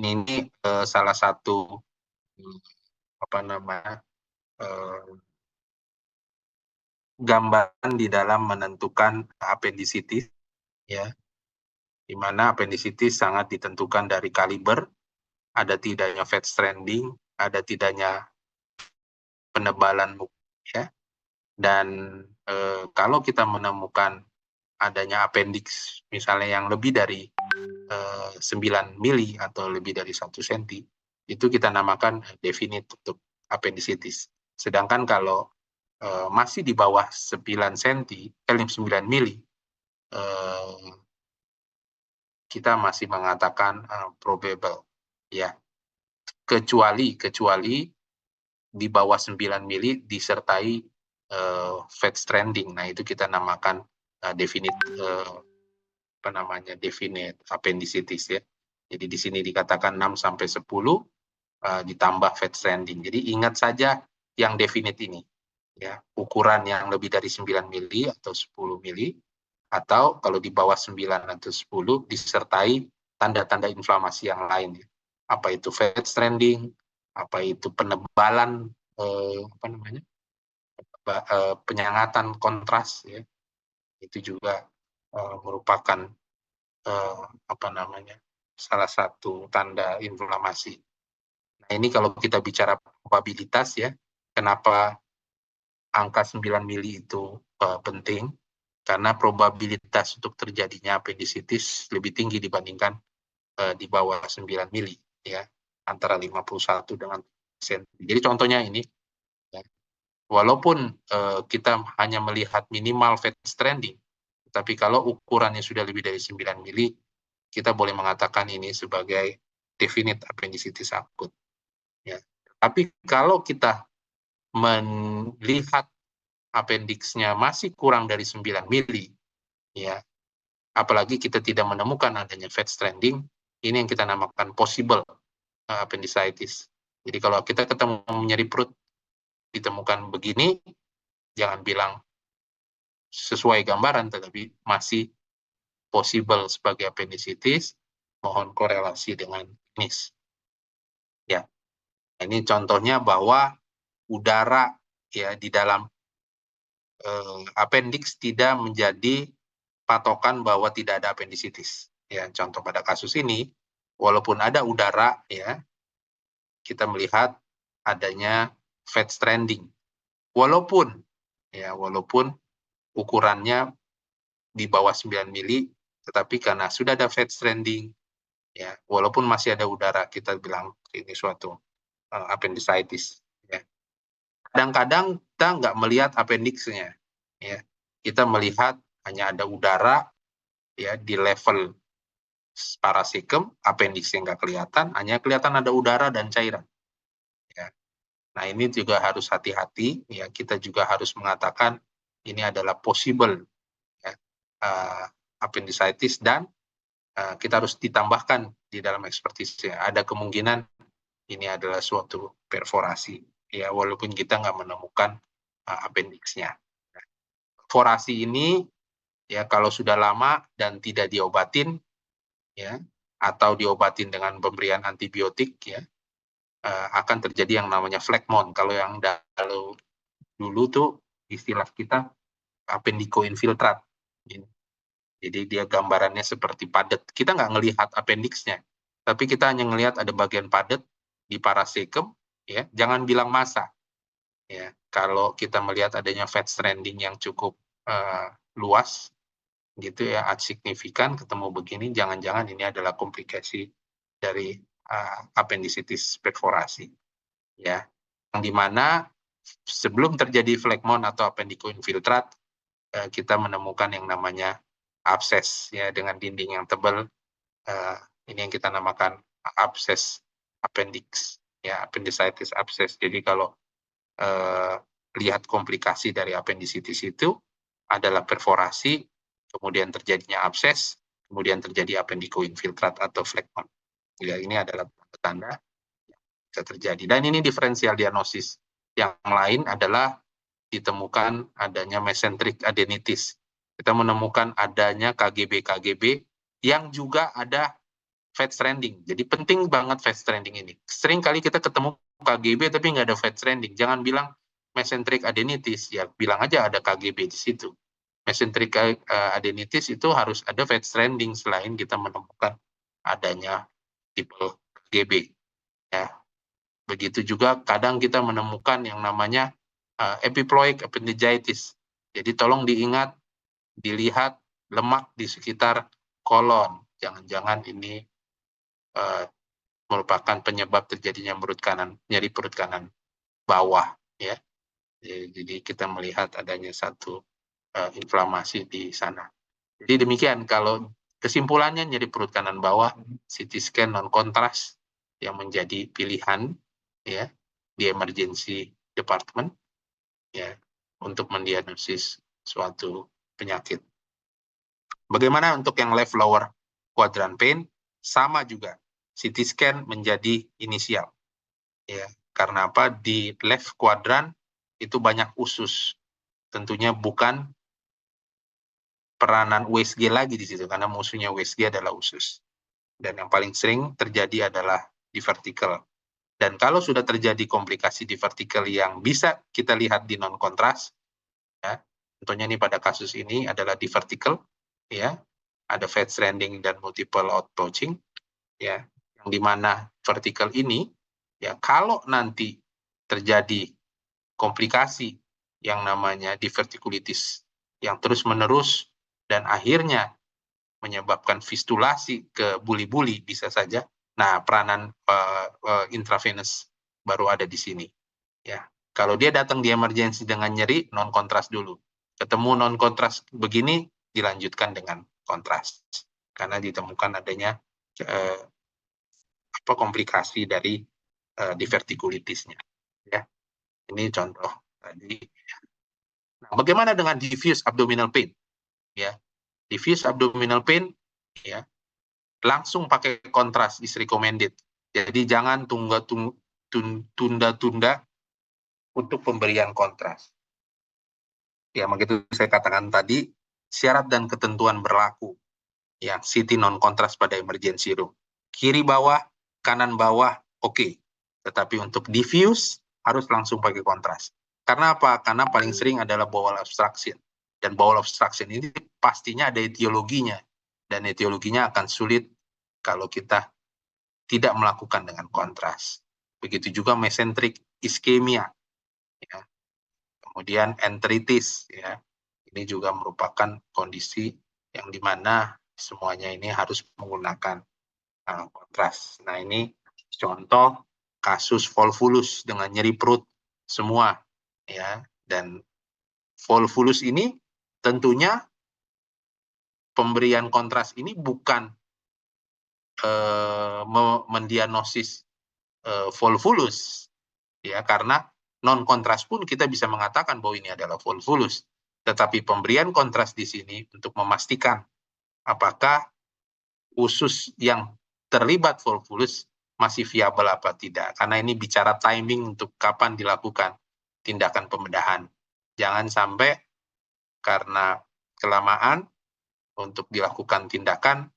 Ini salah satu gambaran di dalam menentukan appendicitis, ya, di mana appendicitis sangat ditentukan dari kaliber, ada tidaknya fat stranding, ada tidaknya penebalan muka, ya. Dan kalau kita menemukan adanya appendix misalnya yang lebih dari 9 mili atau lebih dari 1 cm, itu kita namakan definite untuk appendicitis. Sedangkan kalau masih di bawah 9 cm, 9 mili, kita masih mengatakan probable, ya. Kecuali di bawah 9 mili disertai fat stranding. Nah, itu kita namakan definite definite appendicitis, ya. Jadi di sini dikatakan 6 sampai 10 ditambah fat stranding. Jadi ingat saja yang definite ini, ya, ukuran yang lebih dari 9 mili atau 10 mili, atau kalau di bawah 9 atau 10 disertai tanda-tanda inflamasi yang lain, ya. Apa itu fat stranding, apa itu penebalan penyangatan kontras, ya. Itu juga merupakan salah satu tanda inflamasi. Nah, ini kalau kita bicara probabilitas, ya, kenapa angka 9 mili itu penting, karena probabilitas untuk terjadinya appendicitis lebih tinggi dibandingkan di bawah 9 mili, ya, antara 51 dengan %. Jadi contohnya ini, ya, walaupun kita hanya melihat minimal fat stranding, tapi kalau ukurannya sudah lebih dari 9 mili, kita boleh mengatakan ini sebagai definite appendicitis akut. Ya. Tapi kalau kita melihat appendixnya masih kurang dari 9 mili, ya, apalagi kita tidak menemukan adanya fat stranding, ini yang kita namakan possible appendicitis. Jadi kalau kita ketemu nyeri perut ditemukan begini, jangan bilang sesuai gambaran, tetapi masih possible sebagai appendicitis, mohon korelasi dengan klinis. Ya, ini contohnya bahwa udara, ya, di dalam appendix tidak menjadi patokan bahwa tidak ada appendicitis. Ya, contoh pada kasus ini, walaupun ada udara, ya, kita melihat adanya fat stranding. Walaupun ukurannya di bawah 9 mili, tetapi karena sudah ada fat stranding, ya, walaupun masih ada udara, kita bilang ini suatu appendicitis. Ya. Kadang-kadang kita nggak melihat appendixnya, ya. Kita melihat hanya ada udara, ya, di level parasikem, appendixnya nggak kelihatan, hanya kelihatan ada udara dan cairan. Ya. Nah, ini juga harus hati-hati, ya. Kita juga harus mengatakan ini adalah possible, ya, appendicitis, dan kita harus ditambahkan di dalam ekspertisnya. Ada kemungkinan ini adalah suatu perforasi, ya, walaupun kita nggak menemukan appendixnya. Perforasi ini, ya, kalau sudah lama dan tidak diobatin, ya, atau diobatin dengan pemberian antibiotik ya, akan terjadi yang namanya phlegmon. Kalau yang dulu tuh istilah kita appendikoinfiltrat. Jadi dia gambarannya seperti padat. Kita nggak ngelihat appendixnya, tapi kita hanya ngelihat ada bagian padat di parasekum. Ya, jangan bilang massa. Ya, kalau kita melihat adanya fat stranding yang cukup luas, gitu ya, signifikan ketemu begini, jangan-jangan ini adalah komplikasi dari appendicitis perforasi. Ya, yang dimana sebelum terjadi phlegmon atau appendikoinfiltrat, kita menemukan yang namanya abses ya dengan dinding yang tebal. Ini yang kita namakan abses appendix ya, appendicitis abses. Jadi kalau lihat komplikasi dari appendicitis itu adalah perforasi, kemudian terjadinya abses, kemudian terjadi appendikoinfiltrat atau phlegmon. Ya, ini adalah tanda yang bisa terjadi. Dan ini diferensial diagnosis. Yang lain adalah ditemukan adanya mesenteric adenitis. Kita menemukan adanya KGB yang juga ada fat stranding. Jadi penting banget fat stranding ini. Sering kali kita ketemu KGB tapi nggak ada fat stranding. Jangan bilang mesenteric adenitis, ya bilang aja ada KGB di situ. Mesenteric adenitis itu harus ada fat stranding selain kita menemukan adanya tipe KGB. Ya. Begitu juga kadang kita menemukan yang namanya epiploic appendicitis. Jadi tolong diingat, dilihat lemak di sekitar kolon. Jangan-jangan ini merupakan penyebab terjadinya nyeri perut kanan bawah. Ya. Jadi kita melihat adanya satu inflamasi di sana. Jadi demikian, kalau kesimpulannya nyeri perut kanan bawah, CT scan non kontras yang menjadi pilihan ya di emergency department ya untuk mendiagnosis suatu penyakit. Bagaimana untuk yang left lower quadrant pain? Sama juga, CT scan menjadi inisial. Ya, karena apa? Di left quadrant itu banyak usus. Tentunya bukan peranan USG lagi di situ, karena musuhnya USG adalah usus. Dan yang paling sering terjadi adalah di vertical. Dan kalau sudah terjadi komplikasi di vertical yang bisa kita lihat di non-kontras, ya, contohnya ini pada kasus ini adalah di vertical, ya, ada fat stranding dan multiple outpouching, ya, yang dimana vertical ini, ya, kalau nanti terjadi komplikasi yang namanya divertikulitis yang terus-menerus dan akhirnya menyebabkan fistulasi ke buli-buli bisa saja. Nah, peranan intravenous baru ada di sini. Ya, kalau dia datang di emergency dengan nyeri, non kontras dulu. Ketemu non kontras begini, dilanjutkan dengan kontras karena ditemukan adanya komplikasi dari divertikulitisnya. Ya, ini contoh tadi. Nah, bagaimana dengan diffuse abdominal pain? Ya, diffuse abdominal pain, ya, langsung pakai kontras is recommended. Jadi jangan tunda-tunda untuk pemberian kontras. Ya, begitu saya katakan tadi, syarat dan ketentuan berlaku. Ya, CT non kontras pada emergency room. Kiri bawah, kanan bawah, oke. Tetapi untuk diffuse harus langsung pakai kontras. Karena apa? Karena paling sering adalah bowel obstruction. Dan bowel obstruction ini pastinya ada etiologinya. Dan etiologinya akan sulit kalau kita tidak melakukan dengan kontras. Begitu juga mesenteric ischemia. Ya. Kemudian enteritis. Ya. Ini juga merupakan kondisi yang dimana semuanya ini harus menggunakan kontras. Nah, ini contoh kasus volvulus dengan nyeri perut semua. Ya. Dan volvulus ini tentunya pemberian kontras ini bukan mendiagnosis volvulus, ya, karena non kontras pun kita bisa mengatakan bahwa ini adalah volvulus, tetapi pemberian kontras di sini untuk memastikan apakah usus yang terlibat volvulus masih viabel apa tidak, karena ini bicara timing untuk kapan dilakukan tindakan pembedahan. Jangan sampai karena kelamaan untuk dilakukan tindakan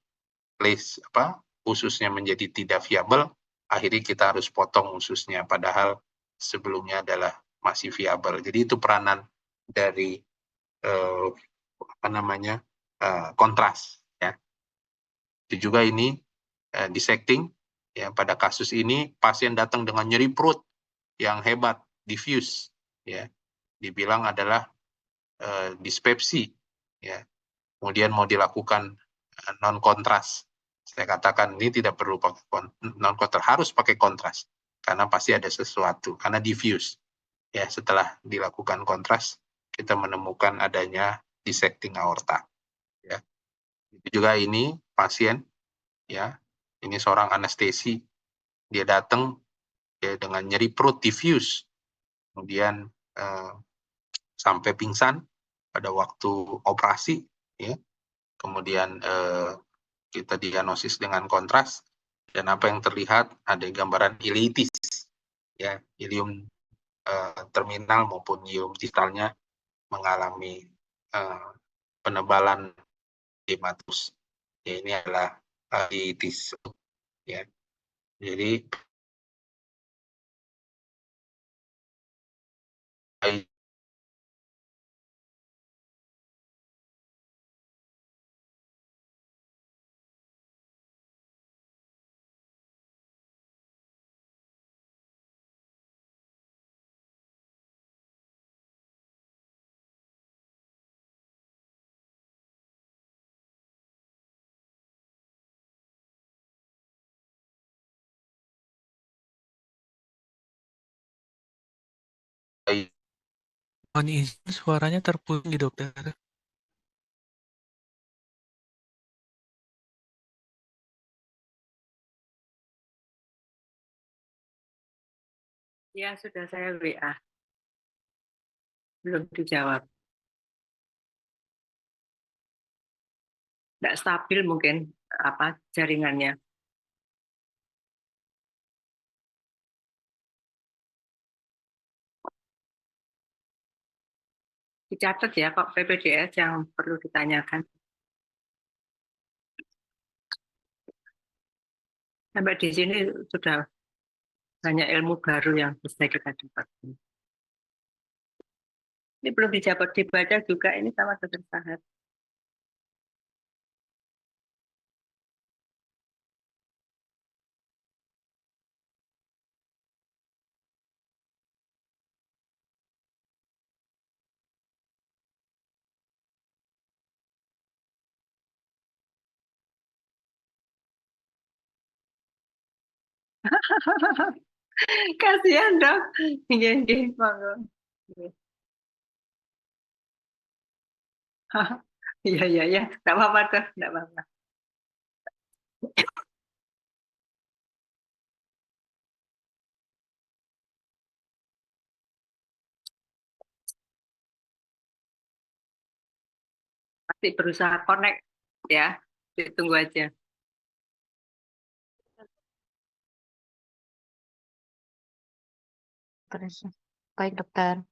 ususnya menjadi tidak viabel, akhirnya kita harus potong ususnya, padahal sebelumnya adalah masih viabel. Jadi itu peranan dari kontras. Ya. Itu juga ini dissecting. Ya, pada kasus ini pasien datang dengan nyeri perut yang hebat, diffuse. Ya, dibilang adalah dispepsi. Ya. Kemudian mau dilakukan non kontras. Saya katakan ini tidak perlu pakai non kontras, harus pakai kontras karena pasti ada sesuatu, karena diffuse. Ya, setelah dilakukan kontras kita menemukan adanya dissecting aorta. Ya. Itu juga ini pasien, ya, ini seorang anestesi, dia datang ya, dengan nyeri perut diffuse, kemudian sampai pingsan pada waktu operasi, ya. Kemudian kita diagnosis dengan kontras, dan apa yang terlihat ada gambaran ileitis, ya, ilium terminal maupun ilium distalnya mengalami penebalan hematus. Ya, ini adalah ileitis. Ya. Jadi Mohon izin suaranya terputus dokter. Ya, sudah saya WA. Belum dijawab. Tidak stabil mungkin jaringannya. Dicatat ya Pak PPDS yang perlu ditanyakan. Sampai di sini sudah banyak ilmu baru yang bisa kita dapat. Ini belum dijawab, dibaca juga ini sama Dr. Sahar. Kasihan dok. Iya, monggo. Iya. Tidak apa-apa dok, tidak apa-apa. Pasti berusaha connect ya. Ditunggu aja. Terus, baik dokter.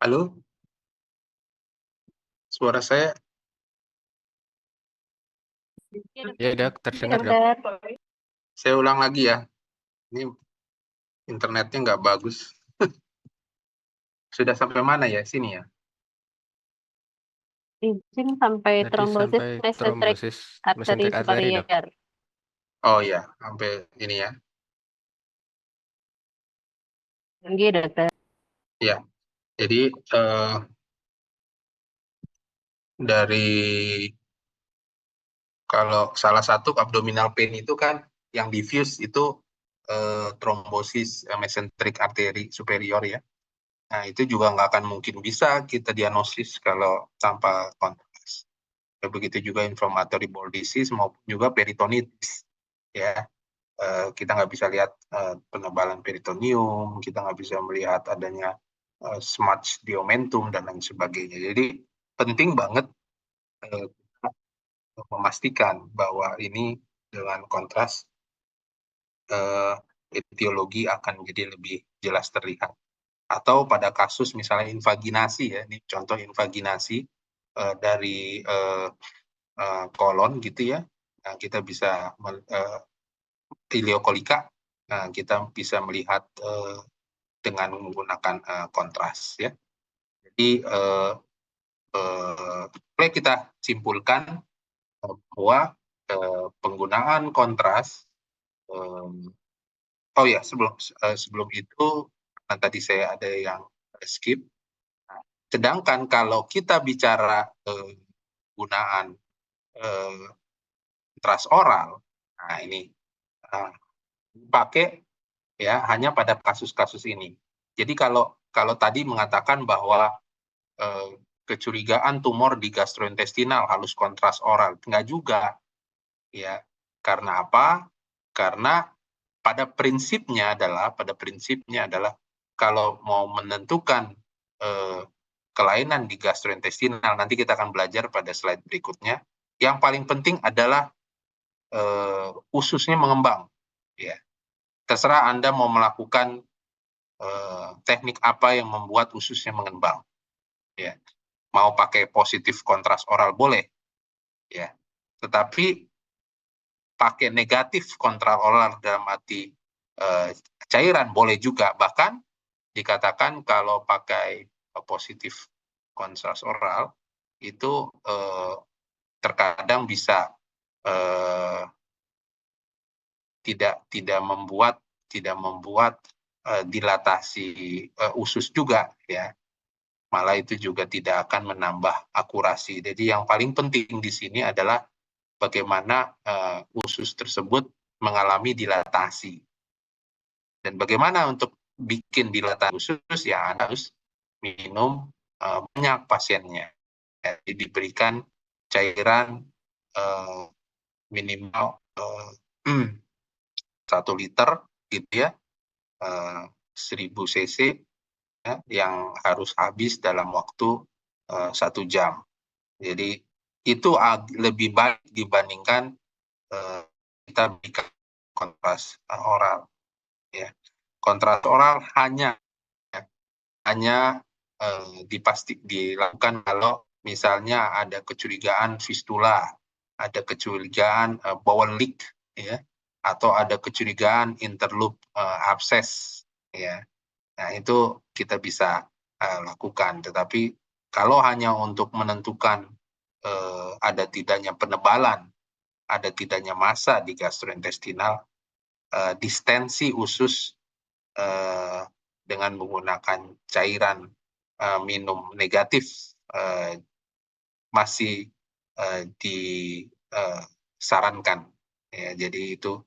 Halo, suara saya Ya, Dok, terdengar, Dok. Dokter. saya ulang lagi ya. Ini internetnya nggak bagus. Sudah sampai mana ya? Sini ya. Izin sampai Tadi trombosis sampai mesenteric trombosis arteri mesenterik arteri, Dok. superior. Oh ya, sampai ini ya. Iya, dokter. Ya, jadi dari kalau salah satu abdominal pain itu kan yang diffuse itu trombosis mesenteric arteri superior ya. Nah, itu juga nggak akan mungkin bisa kita diagnosis kalau tanpa kontras. Begitu juga inflammatory bowel disease maupun juga peritonitis. Ya, kita nggak bisa lihat penebalan peritoneum, kita nggak bisa melihat adanya smudge di omentum dan lain sebagainya. Jadi penting banget kita memastikan bahwa ini dengan kontras etiologi akan menjadi lebih jelas terlihat. Atau pada kasus misalnya invaginasi ya, ini contoh invaginasi dari kolon gitu ya, nah, kita bisa iliokolika, nah, kita bisa melihat dengan menggunakan kontras ya. Jadi boleh kita simpulkan bahwa penggunaan kontras oh ya sebelum itu tadi saya ada yang skip. Nah, sedangkan kalau kita bicara penggunaan kontras oral, nah ini pakai ya hanya pada kasus-kasus ini. Jadi kalau tadi mengatakan bahwa kecurigaan tumor di gastrointestinal harus kontras oral, enggak juga ya. Karena apa? Karena pada prinsipnya adalah kalau mau menentukan kelainan di gastrointestinal, nanti kita akan belajar pada slide berikutnya. Yang paling penting adalah ususnya mengembang. Ya, terserah Anda mau melakukan teknik apa yang membuat ususnya mengembang. Ya, mau pakai positif kontras oral boleh. Ya, tetapi pakai negatif kontras oral dalam arti cairan boleh juga. Bahkan dikatakan kalau pakai positif kontras oral itu terkadang bisa tidak membuat dilatasi usus juga ya. Malah itu juga tidak akan menambah akurasi. Jadi yang paling penting di sini adalah bagaimana usus tersebut mengalami dilatasi. Dan bagaimana untuk bikin dilatasi usus ya Anda harus minum banyak pasiennya. Jadi diberikan cairan minimal 1 liter gitu ya, 1000 cc ya, yang harus habis dalam waktu 1 jam. Jadi itu lebih baik dibandingkan kita berikan kontras oral. Ya. Kontras oral hanya dilakukan kalau misalnya ada kecurigaan fistula, ada kecurigaan bowel leak, ya, atau ada kecurigaan interloop abses, ya. Nah itu kita bisa lakukan. Tetapi kalau hanya untuk menentukan ada tidaknya penebalan, ada tidaknya massa di gastrointestinal, distensi usus dengan menggunakan cairan minum negatif masih disarankan. Ya, jadi itu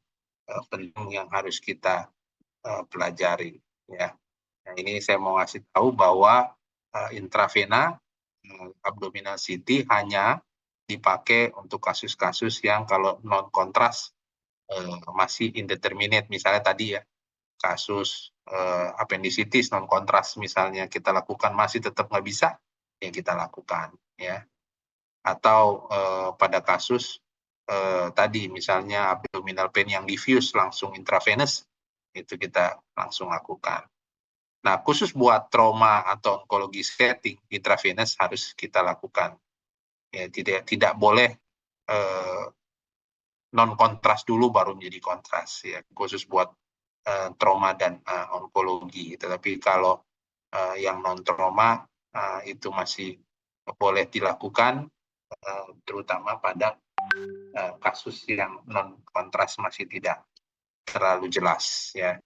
penting yang harus kita pelajari. Ya. Nah, ini saya mau ngasih tahu bahwa intravena abdominal CT hanya dipakai untuk kasus-kasus yang kalau non kontras masih indeterminate, misalnya tadi ya kasus appendicitis non kontras misalnya kita lakukan masih tetap nggak bisa, ya kita lakukan ya. Atau pada kasus tadi misalnya abdominal pain yang diffuse langsung intravenous, itu kita langsung lakukan. Nah, khusus buat trauma atau onkologi setting, intravenous harus kita lakukan. Ya, tidak boleh non kontras dulu baru menjadi kontras ya, khusus buat trauma dan onkologi. Tetapi kalau yang non trauma itu masih boleh dilakukan, terutama pada kasus yang non kontras masih tidak terlalu jelas ya.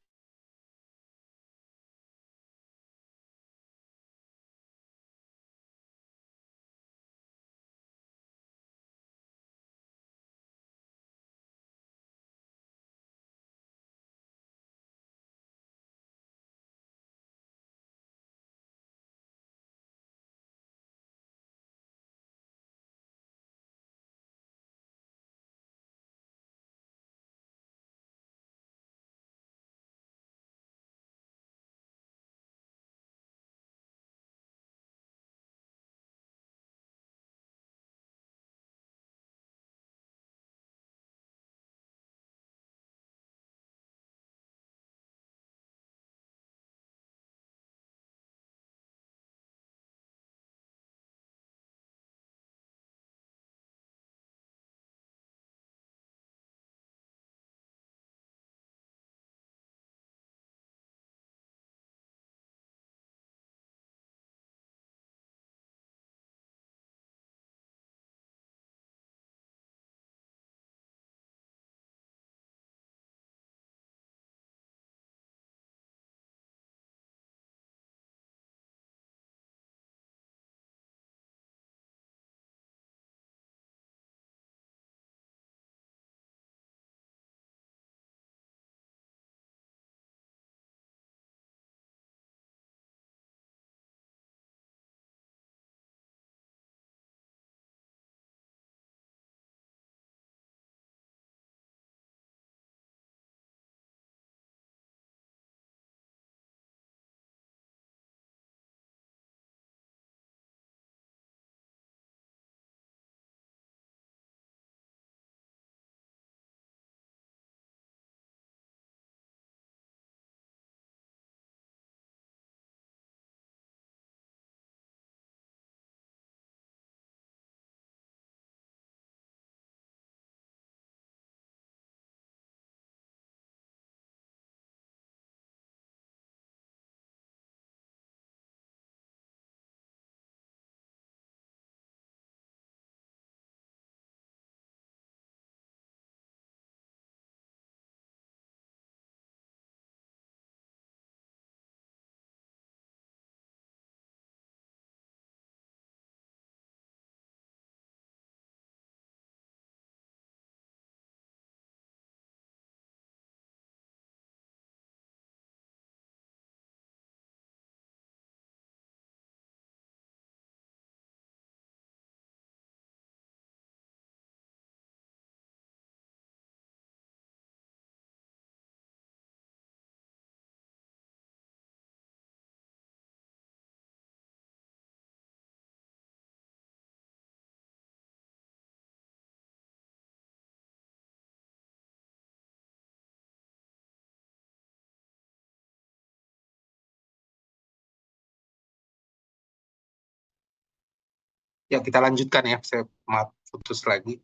Ya, kita lanjutkan ya. Saya maaf putus lagi.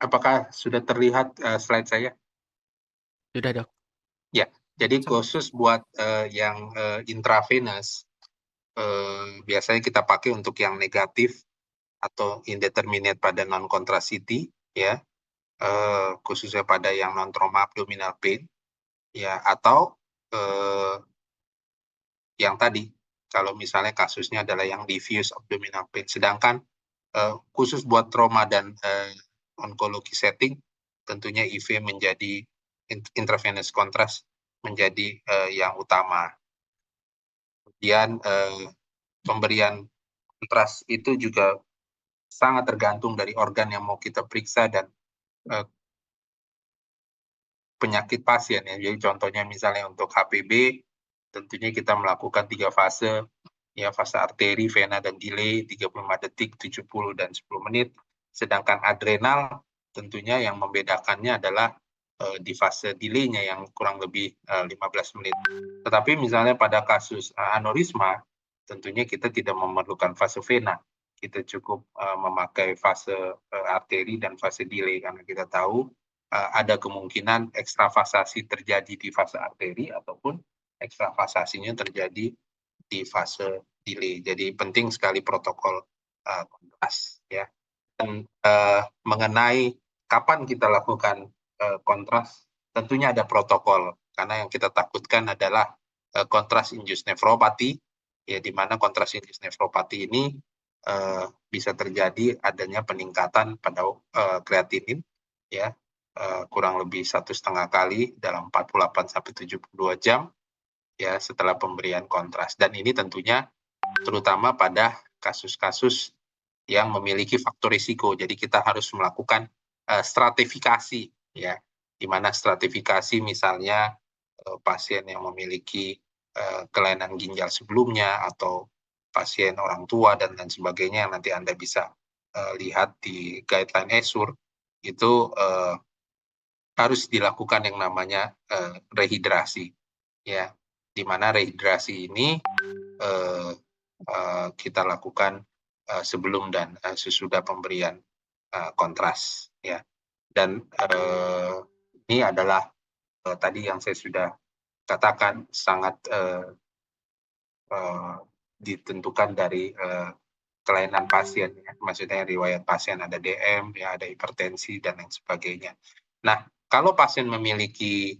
Apakah sudah terlihat slide saya? Sudah, Dok. Ya, jadi khusus buat yang intravenous, biasanya kita pakai untuk yang negatif atau indeterminate pada non-contractility, ya, khususnya pada yang non-trauma abdominal pain, ya, atau yang tadi, kalau misalnya kasusnya adalah yang diffuse abdominal pain. Sedangkan khusus buat trauma dan onkologi setting, tentunya IV menjadi intravenous contrast menjadi yang utama. Kemudian pemberian kontras itu juga sangat tergantung dari organ yang mau kita periksa dan penyakit pasien ya. Jadi contohnya misalnya untuk HPB, tentunya kita melakukan 3 fase, ya, fase arteri, vena, dan delay, 35 detik, 70, dan 10 menit. Sedangkan adrenal, tentunya yang membedakannya adalah di fase delay-nya yang kurang lebih 15 menit. Tetapi misalnya pada kasus aneurisma, tentunya kita tidak memerlukan fase vena. Kita cukup memakai fase arteri dan fase delay karena kita tahu ada kemungkinan ekstravasasi terjadi di fase arteri ataupun ekstravasasinya terjadi di fase delay. Jadi penting sekali protokol kontras ya. Dan mengenai kapan kita lakukan kontras, tentunya ada protokol karena yang kita takutkan adalah kontras induced nephropathy ya, di mana kontras induced nephropathy ini bisa terjadi adanya peningkatan pada kreatinin ya, kurang lebih 1,5 kali dalam 48 sampai 72 jam ya setelah pemberian kontras. Dan ini tentunya terutama pada kasus-kasus yang memiliki faktor risiko. Jadi kita harus melakukan stratifikasi ya, di mana stratifikasi misalnya pasien yang memiliki kelainan ginjal sebelumnya atau pasien orang tua dan lain sebagainya yang nanti Anda bisa lihat di guideline ESUR itu harus dilakukan yang namanya rehidrasi ya, di mana rehidrasi ini kita lakukan sebelum dan sesudah pemberian kontras ya. Dan ini adalah tadi yang saya sudah katakan sangat ditentukan dari kelainan pasien ya. Maksudnya riwayat pasien ada DM ya, ada hipertensi dan lain sebagainya. Nah, kalau pasien memiliki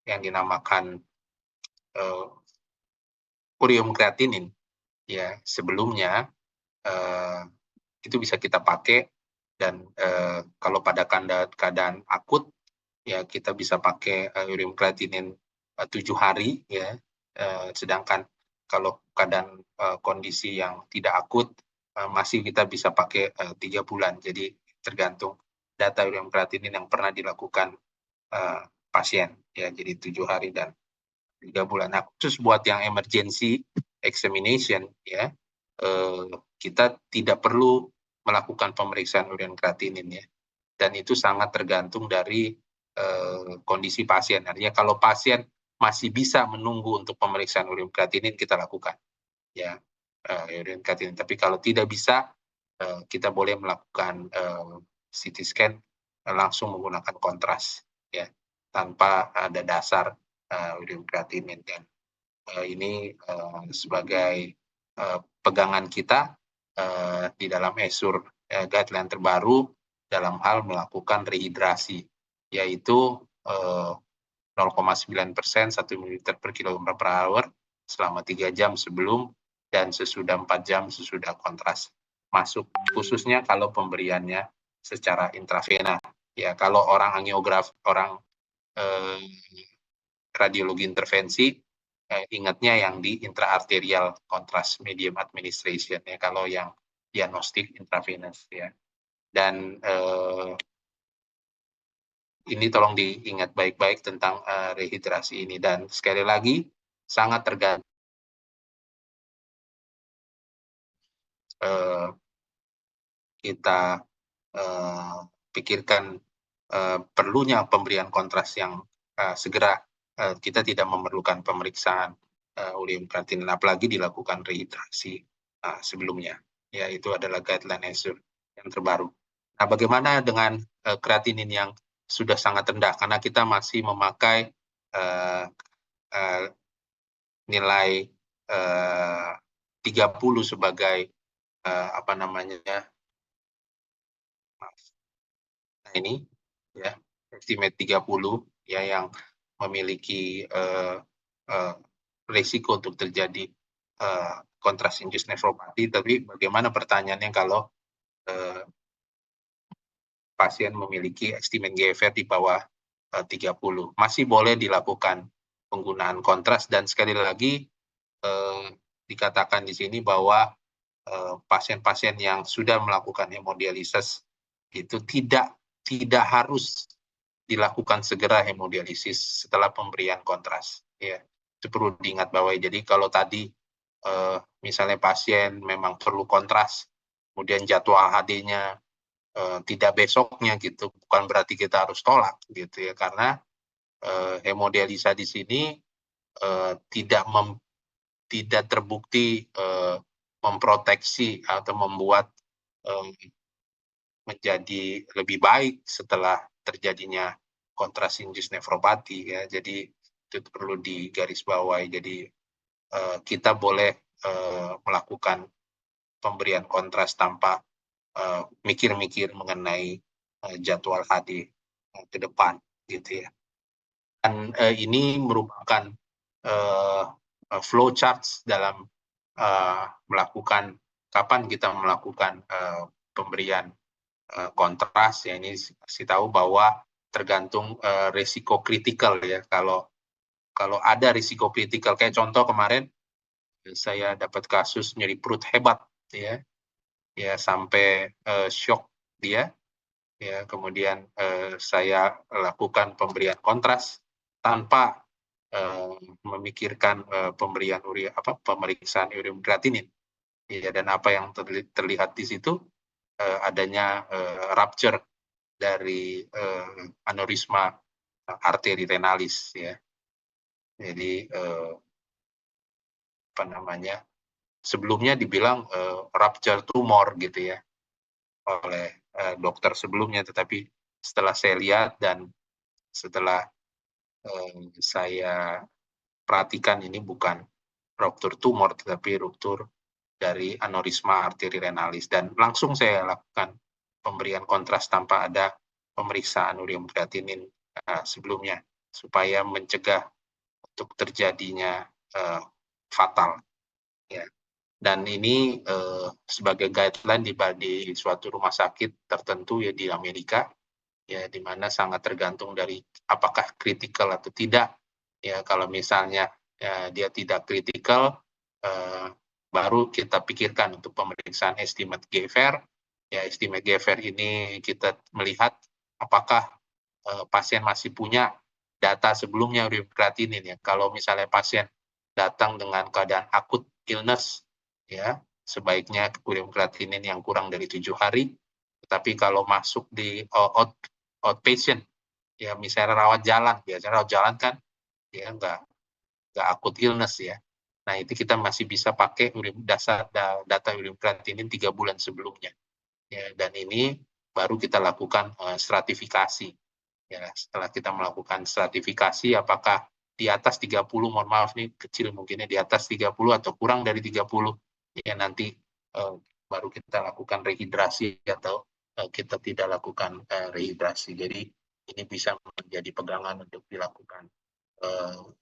yang dinamakan urium kreatinin ya sebelumnya, itu bisa kita pakai. Dan kalau pada keadaan akut ya kita bisa pakai urium kreatinin 7 hari ya, sedangkan kalau keadaan kondisi yang tidak akut masih kita bisa pakai 3 bulan. Jadi tergantung data urium kreatinin yang pernah dilakukan pasien ya, jadi 7 hari dan 3 bulan. Nah, khusus buat yang emergency examination ya, kita tidak perlu melakukan pemeriksaan urium kreatinin ya, dan itu sangat tergantung dari kondisi pasien. Artinya kalau pasien masih bisa menunggu untuk pemeriksaan urium kreatinin, kita lakukan ya urium kreatinin. Tapi kalau tidak bisa, kita boleh melakukan CT scan langsung menggunakan kontras ya, tanpa ada dasar urium kreatinin. Dan ini sebagai pegangan kita di dalam ESUR guideline terbaru dalam hal melakukan rehidrasi, yaitu 0,9% 1 ml per kilogram per hour selama 3 jam sebelum dan sesudah 4 jam sesudah kontras masuk, khususnya kalau pemberiannya secara intravena ya. Kalau orang angiograf, orang radiologi intervensi, ingatnya yang di intraarterial contrast medium administration ya, kalau yang diagnostik intravenous ya. Dan ini tolong diingat baik-baik tentang rehidrasi ini, dan sekali lagi sangat tergantung kita pikirkan perlunya pemberian kontras yang segera. Kita tidak memerlukan pemeriksaan urium kreatinin, apalagi dilakukan rehidrasi sebelumnya. Ya, itu adalah guideline ESUR yang terbaru. Nah, bagaimana dengan kreatinin yang sudah sangat rendah? Karena kita masih memakai nilai 30 sebagai apa namanya? Nah, ini ya, estimate 30 ya yang memiliki risiko untuk terjadi kontras induced nephropathy. Tapi bagaimana pertanyaannya kalau pasien memiliki estimate GFR di bawah 30? Masih boleh dilakukan penggunaan kontras, dan sekali lagi dikatakan di sini bahwa pasien-pasien yang sudah melakukan hemodialisis itu tidak harus dilakukan segera hemodialisis setelah pemberian kontras ya. Itu perlu diingat bahwa jadi kalau tadi misalnya pasien memang perlu kontras, kemudian jadwal HD-nya tidak besoknya gitu, bukan berarti kita harus tolak gitu ya, karena hemodialisa di sini tidak terbukti memproteksi atau membuat menjadi lebih baik setelah terjadinya kontras-induced nefropati ya. Jadi itu perlu digarisbawahi. Jadi kita boleh melakukan pemberian kontras tanpa mikir-mikir mengenai jadwal HD ke depan gitu ya. Dan ini merupakan flow charts dalam melakukan kapan kita melakukan pemberian kontras ya. Ini kasih tahu bahwa tergantung risiko kritikal ya. Kalau ada risiko kritikal kayak contoh kemarin saya dapat kasus nyeri perut hebat ya sampai shock dia ya, kemudian saya lakukan pemberian kontras tanpa memikirkan pemberian pemeriksaan urium kreatinin ya, dan apa yang terlihat di situ adanya rupture dari aneurisma arteri renalis ya. Jadi sebelumnya dibilang rupture tumor gitu ya oleh dokter sebelumnya, tetapi setelah saya lihat dan setelah saya perhatikan ini bukan rupture tumor tetapi ruptur dari aneurisma arteri renalis, dan langsung saya lakukan pemberian kontras tanpa ada pemeriksaan urium kreatinin sebelumnya supaya mencegah untuk terjadinya fatal ya. Dan ini sebagai guideline di suatu rumah sakit tertentu ya di Amerika ya, di mana sangat tergantung dari apakah kritikal atau tidak ya. Kalau misalnya dia tidak kritikal, baru kita pikirkan untuk pemeriksaan estimate GFR ya. Estimate GFR ini kita melihat apakah pasien masih punya data sebelumnya urium kreatinin ya. Kalau misalnya pasien datang dengan keadaan akut illness ya, sebaiknya urium kreatinin yang kurang dari 7 hari. Tetapi kalau masuk di outpatient ya, misalnya rawat jalan, biasanya rawat jalan kan ya nggak akut illness ya. Nah, itu kita masih bisa pakai data urium kreatinin 3 bulan sebelumnya ya, dan ini baru kita lakukan stratifikasi ya. Setelah kita melakukan stratifikasi apakah di atas 30, mohon maaf nih kecil mungkinnya, di atas 30 atau kurang dari 30 ya, nanti baru kita lakukan rehidrasi atau kita tidak lakukan rehidrasi. Jadi ini bisa menjadi pegangan untuk dilakukan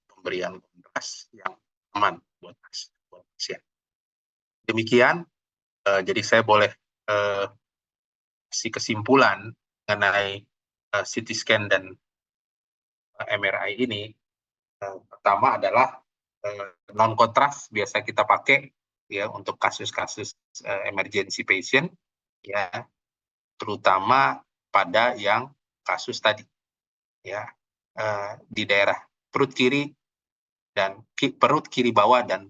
pemberian kontras yang aman buat pasien. Demikian, jadi saya boleh kasih kesimpulan mengenai CT scan dan MRI ini. Pertama adalah non kontras biasa kita pakai ya untuk kasus-kasus emergency patient ya, terutama pada yang kasus tadi ya di daerah perut kiri bawah dan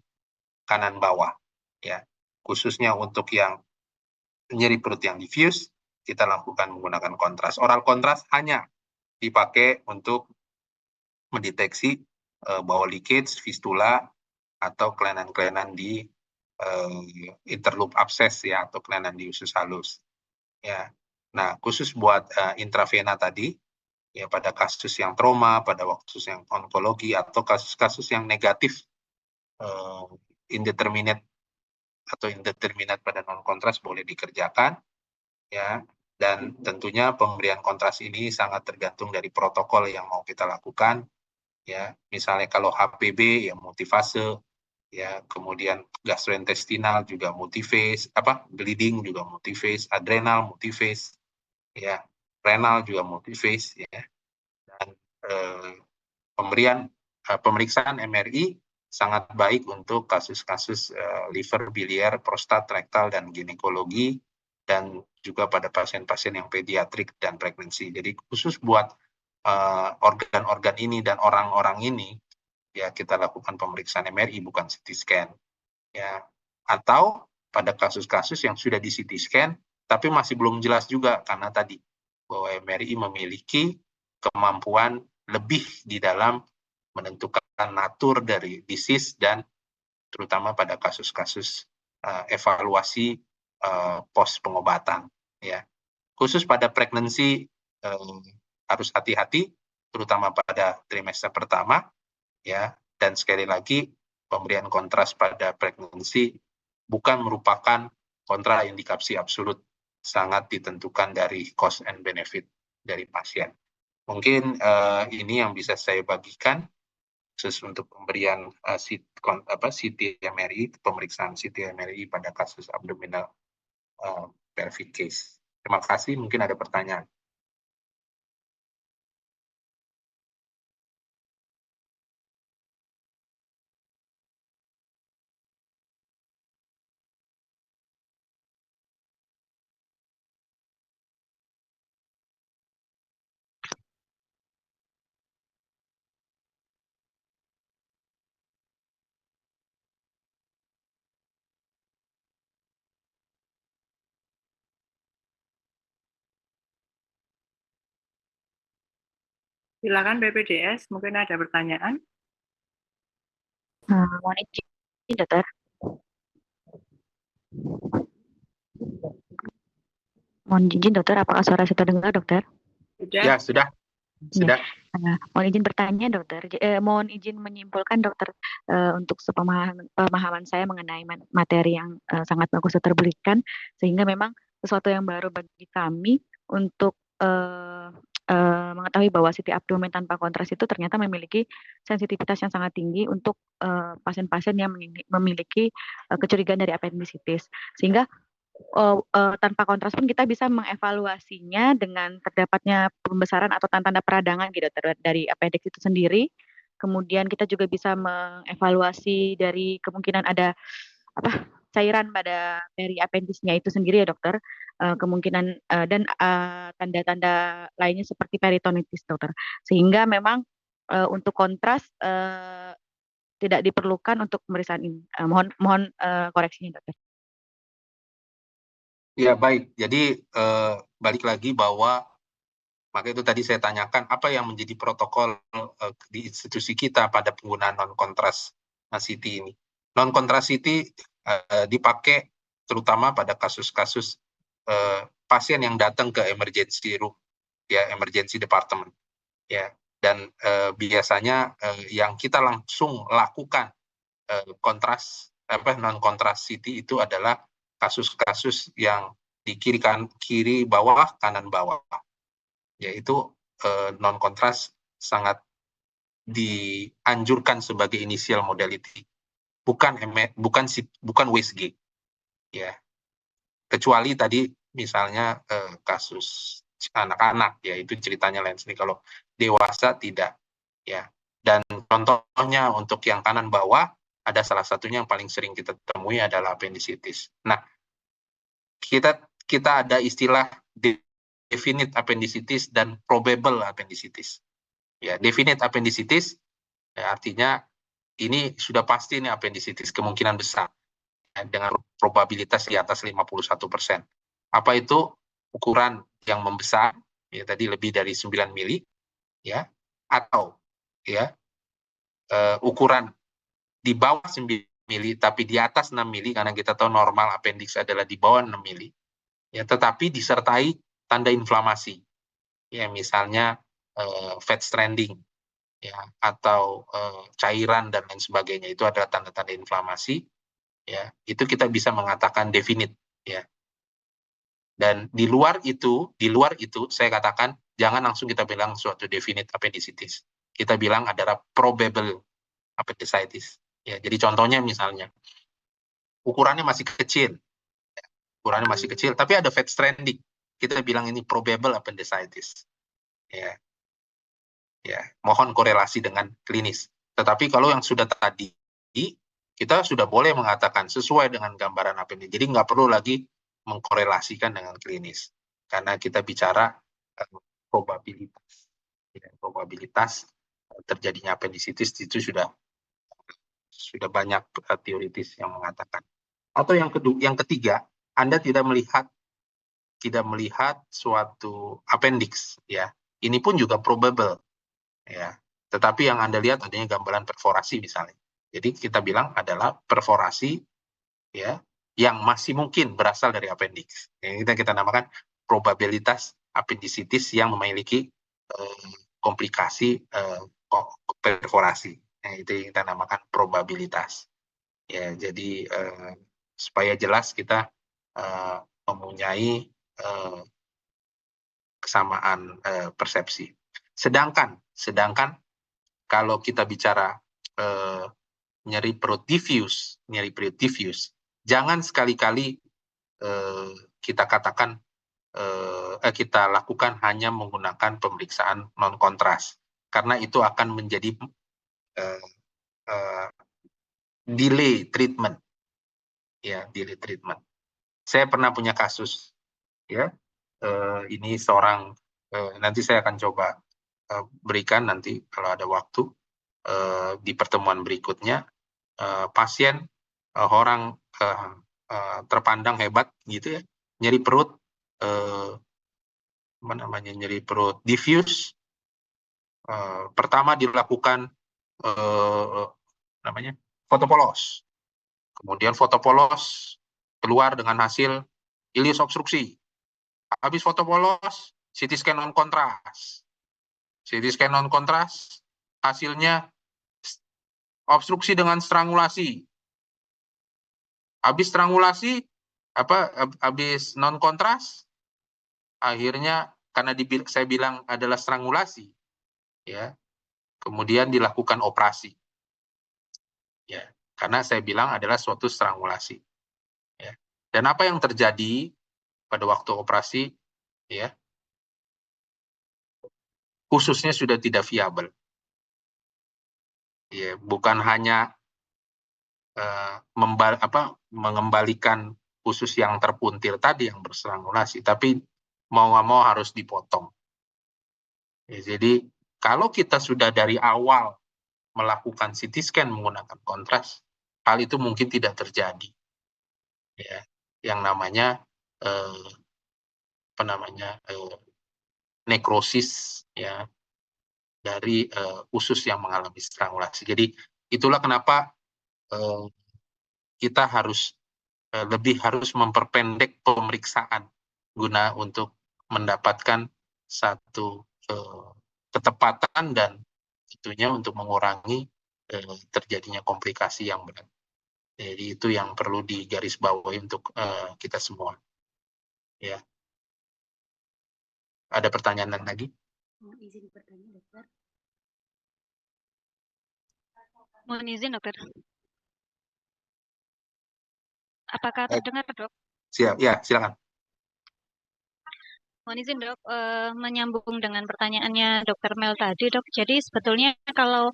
kanan bawah ya, khususnya untuk yang nyeri perut yang diffuse kita lakukan menggunakan kontras. Oral kontras hanya dipakai untuk mendeteksi bawah leakage, fistula, atau kelainan-kelainan di interloop abses ya, atau kelainan di usus halus ya. Nah, khusus buat intravena tadi ya, pada kasus yang trauma, pada kasus yang onkologi, atau kasus-kasus yang negatif indeterminate pada non kontras boleh dikerjakan ya. Dan tentunya pemberian kontras ini sangat tergantung dari protokol yang mau kita lakukan ya. Misalnya kalau HPB ya multifase ya, kemudian gastrointestinal juga multiphase, bleeding juga multiphase, adrenal multiphase ya, renal juga multiphase ya. Dan pemeriksaan MRI sangat baik untuk kasus-kasus liver, biliar, prostat, rektal, dan ginekologi, dan juga pada pasien-pasien yang pediatrik dan pregnancy. Jadi khusus buat organ-organ ini dan orang-orang ini ya kita lakukan pemeriksaan MRI bukan CT scan ya. Atau pada kasus-kasus yang sudah di CT scan Tapi masih belum jelas juga karena tadi bahwa MRI memiliki kemampuan lebih di dalam menentukan natur dari disease dan terutama pada kasus-kasus evaluasi pos pengobatan, ya. Khusus pada pregnancy harus hati-hati, terutama pada trimester pertama, ya. Dan sekali lagi pemberian kontras pada pregnancy bukan merupakan kontraindikasi absolut, sangat ditentukan dari cost and benefit dari pasien. Mungkin ini yang bisa saya bagikan khusus untuk pemberian CT MRI, pemeriksaan CT MRI pada kasus abdominal pelvic case. Terima kasih, mungkin ada pertanyaan. Silakan BPDS, mungkin ada pertanyaan. Mohon izin, dokter. Mohon izin, dokter. Apakah suara saya terdengar, dokter? Sudah. Ya, sudah. Mohon izin bertanya, dokter. Mohon izin menyimpulkan, dokter, untuk pemahaman saya mengenai materi yang sangat bagus dokter berikan, sehingga memang sesuatu yang baru bagi kami untuk mengetahui bahwa CT abdomen tanpa kontras itu ternyata memiliki sensitivitas yang sangat tinggi untuk pasien-pasien yang memiliki kecurigaan dari apendisitis, sehingga tanpa kontras pun kita bisa mengevaluasinya dengan terdapatnya pembesaran atau tanda-tanda peradangan gitu dari appendix itu sendiri. Kemudian kita juga bisa mengevaluasi dari kemungkinan ada cairan pada peri appendixnya itu sendiri ya dokter. Kemungkinan dan tanda-tanda lainnya seperti peritonitis dokter. Sehingga memang untuk kontras tidak diperlukan untuk pemeriksaan ini. Mohon koreksinya dokter. Ya, baik. Jadi balik lagi bahwa maka itu tadi saya tanyakan apa yang menjadi protokol di institusi kita pada penggunaan non-kontras CT ini. Non-kontras CT dipakai terutama pada kasus-kasus pasien yang datang ke emergency room, ya, emergency department, ya. Dan biasanya yang kita langsung lakukan non-kontras CT itu adalah kasus-kasus yang di kiri bawah, kanan bawah, yaitu non-kontras sangat dianjurkan sebagai initial modality, bukan WSG, ya. Kecuali tadi misalnya kasus anak-anak, ya itu ceritanya lain sih. Kalau dewasa tidak, ya. Dan contohnya untuk yang kanan bawah ada salah satunya yang paling sering kita temui adalah appendicitis. Nah, kita ada istilah definite appendicitis dan probable appendicitis. Ya, definite appendicitis ya, artinya ini sudah pasti ini appendicitis, kemungkinan besar ya, dengan probabilitas di atas 51%. Apa itu? Ukuran yang membesar, ya tadi lebih dari 9 mili, ya, atau ya ukuran di bawah 9 mili tapi di atas 6 mili, karena kita tahu normal appendix adalah di bawah 6 mili, ya, tetapi disertai tanda inflamasi, ya misalnya fat stranding, ya, atau cairan dan lain sebagainya, itu adalah tanda-tanda inflamasi, ya, itu kita bisa mengatakan definite, ya. Dan di luar itu saya katakan jangan langsung kita bilang suatu definite appendicitis. Kita bilang adalah probable appendicitis. Ya, jadi contohnya misalnya ukurannya masih kecil, tapi ada fat stranding. Kita bilang ini probable appendicitis. Ya, mohon korelasi dengan klinis. Tetapi kalau yang sudah tadi, kita sudah boleh mengatakan sesuai dengan gambaran appendicitis. Jadi nggak perlu lagi mengkorelasikan dengan klinis, karena kita bicara probabilitas. Ya, probabilitas terjadinya appendicitis itu sudah banyak teoritis yang mengatakan. Atau yang ketiga, Anda tidak melihat tidak melihat suatu appendix ya. Ini pun juga probable ya. Tetapi yang Anda lihat adanya gambaran perforasi misalnya. Jadi kita bilang adalah perforasi ya yang masih mungkin berasal dari appendix. Yang kita namakan probabilitas appendicitis yang memiliki komplikasi perforasi. Nah, itu yang kita namakan probabilitas. Ya, jadi supaya jelas kita mempunyai kesamaan persepsi. Sedangkan kalau kita bicara nyeri perut diffuse, jangan sekali-kali kita katakan kita lakukan hanya menggunakan pemeriksaan non kontras, karena itu akan menjadi delay treatment. Ya, delay treatment. Saya pernah punya kasus, ya, ini seorang, nanti saya akan coba berikan nanti kalau ada waktu di pertemuan berikutnya, pasien orang terpandang hebat gitu ya, nyeri perut, nyeri perut diffuse, pertama dilakukan foto polos. Kemudian foto polos keluar dengan hasil ileus obstruksi. Habis foto polos, CT scan non kontras. CT scan non kontras hasilnya obstruksi dengan strangulasi. Habis strangulasi, habis non kontras, akhirnya karena saya bilang adalah strangulasi, ya, kemudian dilakukan operasi. Ya. Karena saya bilang adalah suatu strangulasi. Ya. Dan apa yang terjadi pada waktu operasi, ya, khususnya sudah tidak viabel. Ya, bukan hanya mengembalikan usus yang terpuntir tadi yang berstrangulasi, tapi mau nggak mau harus dipotong. Ya, jadi kalau kita sudah dari awal melakukan CT scan menggunakan kontras, hal itu mungkin tidak terjadi. Ya, yang namanya nekrosis ya dari usus yang mengalami strangulasi. Jadi itulah kenapa kita harus harus memperpendek pemeriksaan guna untuk mendapatkan satu ketepatan dan tentunya untuk mengurangi terjadinya komplikasi yang berat. Jadi itu yang perlu digarisbawahi untuk kita semua. Ya. Ada pertanyaan lagi? Izin bertanya, dokter. Mohon izin, dokter. Apakah terdengar, dok? Siap, ya, silakan. Mohon izin, dok, menyambung dengan pertanyaannya dokter Mel tadi, dok. Jadi sebetulnya kalau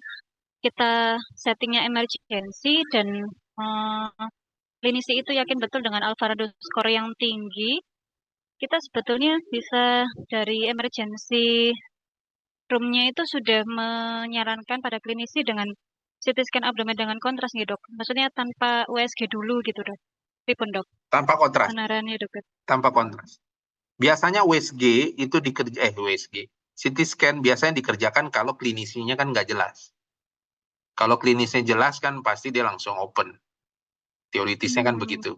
kita settingnya emergency dan klinisi itu yakin betul dengan Alvarado score yang tinggi, kita sebetulnya bisa dari emergency room-nya itu sudah menyarankan pada klinisi dengan CT scan abdomen dengan kontras nih, dok. Maksudnya tanpa USG dulu gitu, dok. Pripun, dok? Tanpa kontras. Kebenarannya, dokter. Tanpa kontras. Biasanya USG itu CT scan biasanya dikerjakan kalau klinisinya kan nggak jelas. Kalau klinisnya jelas kan pasti dia langsung open. Teoritisnya kan begitu.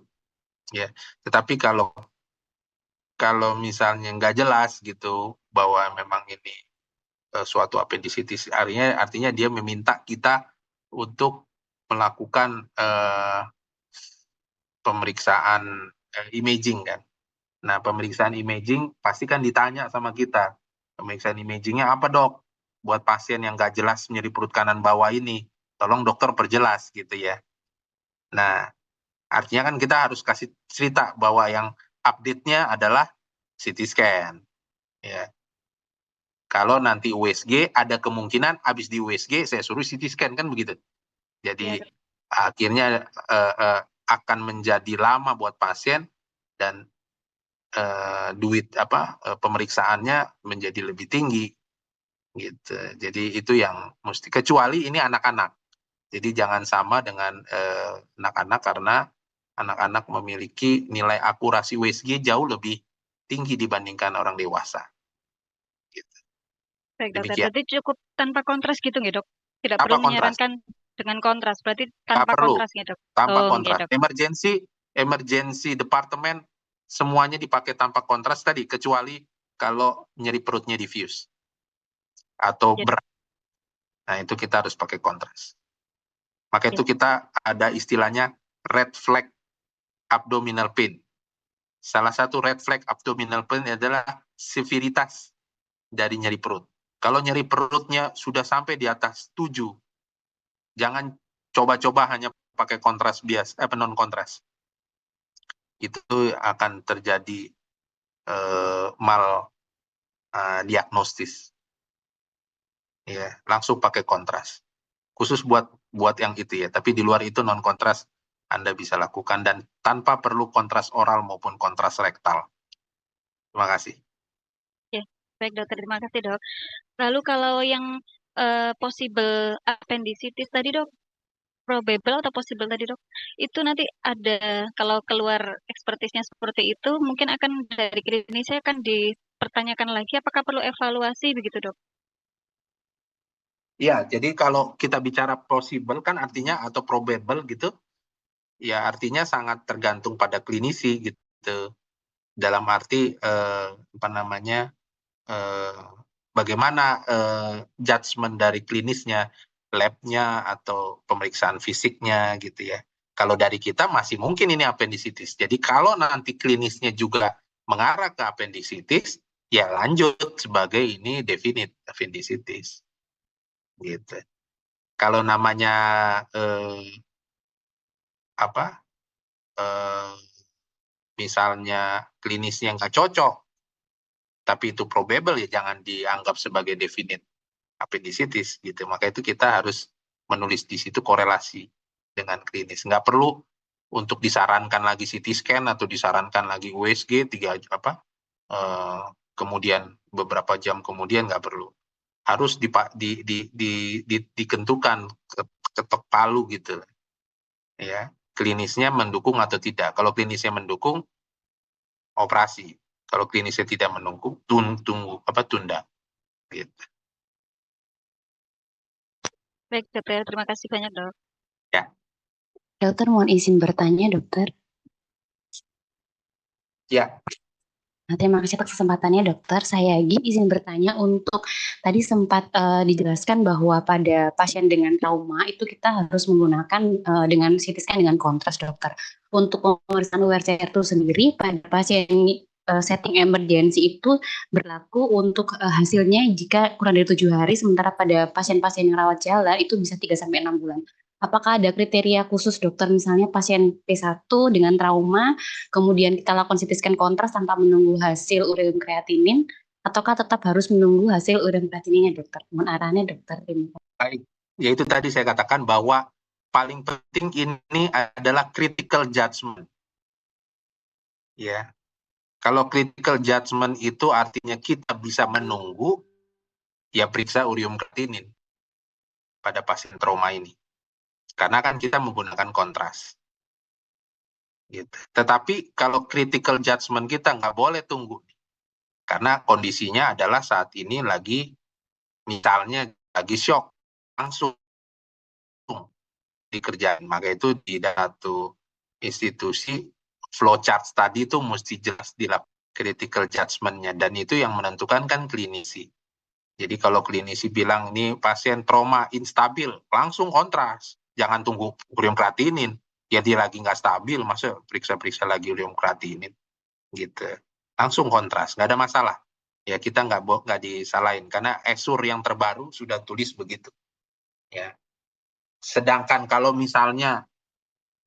Ya. Tetapi kalau misalnya nggak jelas gitu bahwa memang ini suatu appendicitis, artinya dia meminta kita untuk melakukan pemeriksaan imaging kan. Nah, pemeriksaan imaging pasti kan ditanya sama kita. Pemeriksaan imagingnya apa, dok? Buat pasien yang nggak jelas nyeri perut kanan bawah ini. Tolong dokter perjelas gitu ya. Nah, artinya kan kita harus kasih cerita bahwa yang update-nya adalah CT scan. Ya. Kalau nanti USG, ada kemungkinan habis di USG saya suruh CT scan kan begitu. Jadi akhirnya akan menjadi lama buat pasien dan pemeriksaannya menjadi lebih tinggi gitu. Jadi itu yang mesti, kecuali ini anak-anak. Jadi jangan sama dengan anak-anak, karena anak-anak memiliki nilai akurasi USG jauh lebih tinggi dibandingkan orang dewasa. Gitu. Baik dokter, Demikian. berarti cukup tanpa kontras gitu nggak dok? Tidak Tanpa perlu kontras. menyarankan dengan kontras, berarti Nggak tanpa perlu. kontras ya dok? Tanpa Oh, kontras. nggih, dok. Emergency departemen semuanya dipakai tanpa kontras tadi, kecuali kalau nyeri perutnya diffuse atau Ya. berat. Nah, itu kita harus pakai kontras. Maka Ya. itu kita ada istilahnya red flag abdominal pain. Salah satu red flag abdominal pain adalah severitas dari nyeri perut. Kalau nyeri perutnya sudah sampai di atas 7, jangan coba-coba hanya pakai kontras biasa, non kontras. Itu akan terjadi mal diagnostis. Ya, langsung pakai kontras. Khusus buat yang itu ya, tapi di luar itu non kontras Anda bisa lakukan dan tanpa perlu kontras oral maupun kontras rektal. Terima kasih. Baik dokter, terima kasih dok. Lalu kalau yang possible appendicitis tadi dok, probable atau possible tadi dok, itu nanti ada kalau keluar ekspertisnya seperti itu, mungkin akan dari klinisnya akan dipertanyakan lagi apakah perlu evaluasi begitu dok? Ya, jadi kalau kita bicara possible kan artinya atau probable gitu, ya artinya sangat tergantung pada klinisi gitu. Dalam arti bagaimana judgement dari klinisnya, labnya atau pemeriksaan fisiknya gitu ya. Kalau dari kita masih mungkin ini appendicitis. Jadi kalau nanti klinisnya juga mengarah ke appendicitis, ya lanjut sebagai ini definite appendicitis. Gitu. Kalau namanya misalnya klinisnya nggak cocok, tapi itu probable ya jangan dianggap sebagai definite appendicitis gitu. Maka itu kita harus menulis di situ korelasi dengan klinis. Nggak perlu untuk disarankan lagi CT scan atau disarankan lagi USG kemudian beberapa jam kemudian nggak perlu. Harus dikentukan ketok palu gitu. Ya, klinisnya mendukung atau tidak. Kalau klinisnya mendukung, operasi. Kalau klinisnya tidak mendukung, tunda. Gitu. Baik dokter, terima kasih banyak dok. Ya. Dokter mohon izin bertanya dokter. Ya. Nah, terima kasih atas kesempatannya dokter. Saya izin bertanya untuk tadi sempat dijelaskan bahwa pada pasien dengan trauma itu kita harus menggunakan dengan CT scan dengan kontras dokter. Untuk pemeriksaan URCR2 sendiri pada pasien setting emergency itu berlaku untuk hasilnya jika kurang dari 7 hari, sementara pada pasien-pasien yang rawat jalan itu bisa 3-6 bulan. Apakah ada kriteria khusus dokter, misalnya pasien P1 dengan trauma, kemudian kita lakukan CT scan kontras tanpa menunggu hasil ureum kreatinin, ataukah tetap harus menunggu hasil ureum kreatininnya dokter? Mohon arahannya dokter. Baik, ya itu tadi saya katakan bahwa paling penting ini adalah critical judgment. Ya, kalau critical judgment itu artinya kita bisa menunggu, ya periksa ureum kreatinin pada pasien trauma ini. Karena kan kita menggunakan kontras. Gitu. Tetapi kalau critical judgment kita nggak boleh tunggu. Karena kondisinya adalah saat ini misalnya lagi shock, langsung dikerjain. Maka itu di satu institusi flowchart tadi itu mesti jelas dilakukan critical judgment-nya. Dan itu yang menentukan kan klinisi. Jadi kalau klinisi bilang ini pasien trauma instabil, langsung kontras. Jangan tunggu ureum kreatinin. Ya dia lagi nggak stabil, masa periksa-periksa lagi ureum kreatinin. Gitu. Langsung kontras, nggak ada masalah. Ya kita nggak disalahin, karena ESUR yang terbaru sudah tulis begitu. Ya. Sedangkan kalau misalnya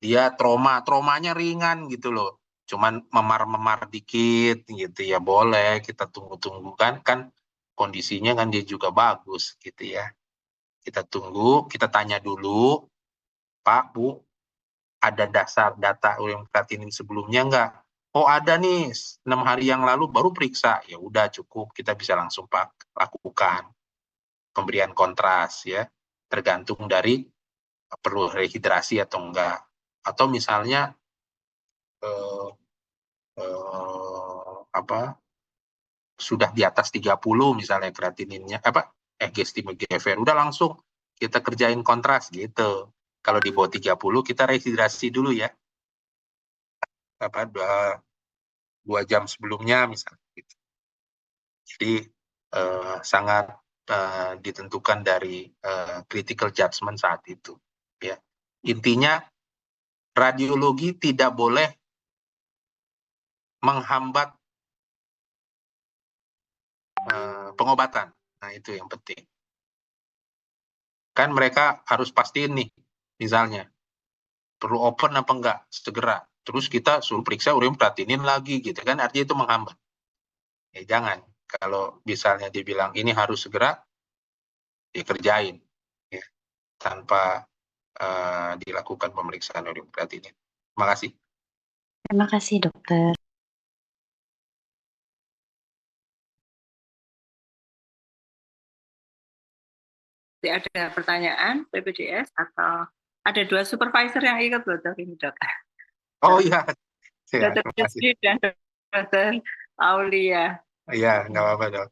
dia traumanya ringan gitu loh, cuman memar-memar dikit gitu ya boleh kita tunggu-tunggu kan kondisinya kan dia juga bagus gitu ya. Kita tunggu, kita tanya dulu, Pak, Bu, ada dasar data ureum kreatinin sebelumnya nggak? Oh ada nih, 6 hari yang lalu baru periksa, ya udah cukup, kita bisa langsung lakukan pemberian kontras ya, tergantung dari perlu rehidrasi atau enggak. Atau misalnya sudah di atas 30 misalnya kreatininnya estimate GFR, udah langsung kita kerjain kontras gitu. Kalau di bawah 30 kita rehidrasi dulu ya. 2 jam sebelumnya misalnya gitu. Jadi sangat ditentukan dari critical judgment saat itu ya. Intinya radiologi tidak boleh menghambat pengobatan. Nah, itu yang penting. Kan mereka harus pastiin nih, misalnya perlu open apa enggak segera. Terus kita suruh periksa urin kreatinin lagi gitu kan, artinya itu menghambat. Ya jangan. Kalau misalnya dibilang ini harus segera, dikerjain ya, tanpa dilakukan pemeriksaan urin kreatinin. Terima kasih. Terima kasih dokter. Ada pertanyaan PPDS atau ada 2 supervisor yang ikut loh ini dok. Oh iya. Ya, Dr. terima kasih. Rizky dan Dr. Aulia. Iya, nggak apa-apa dok.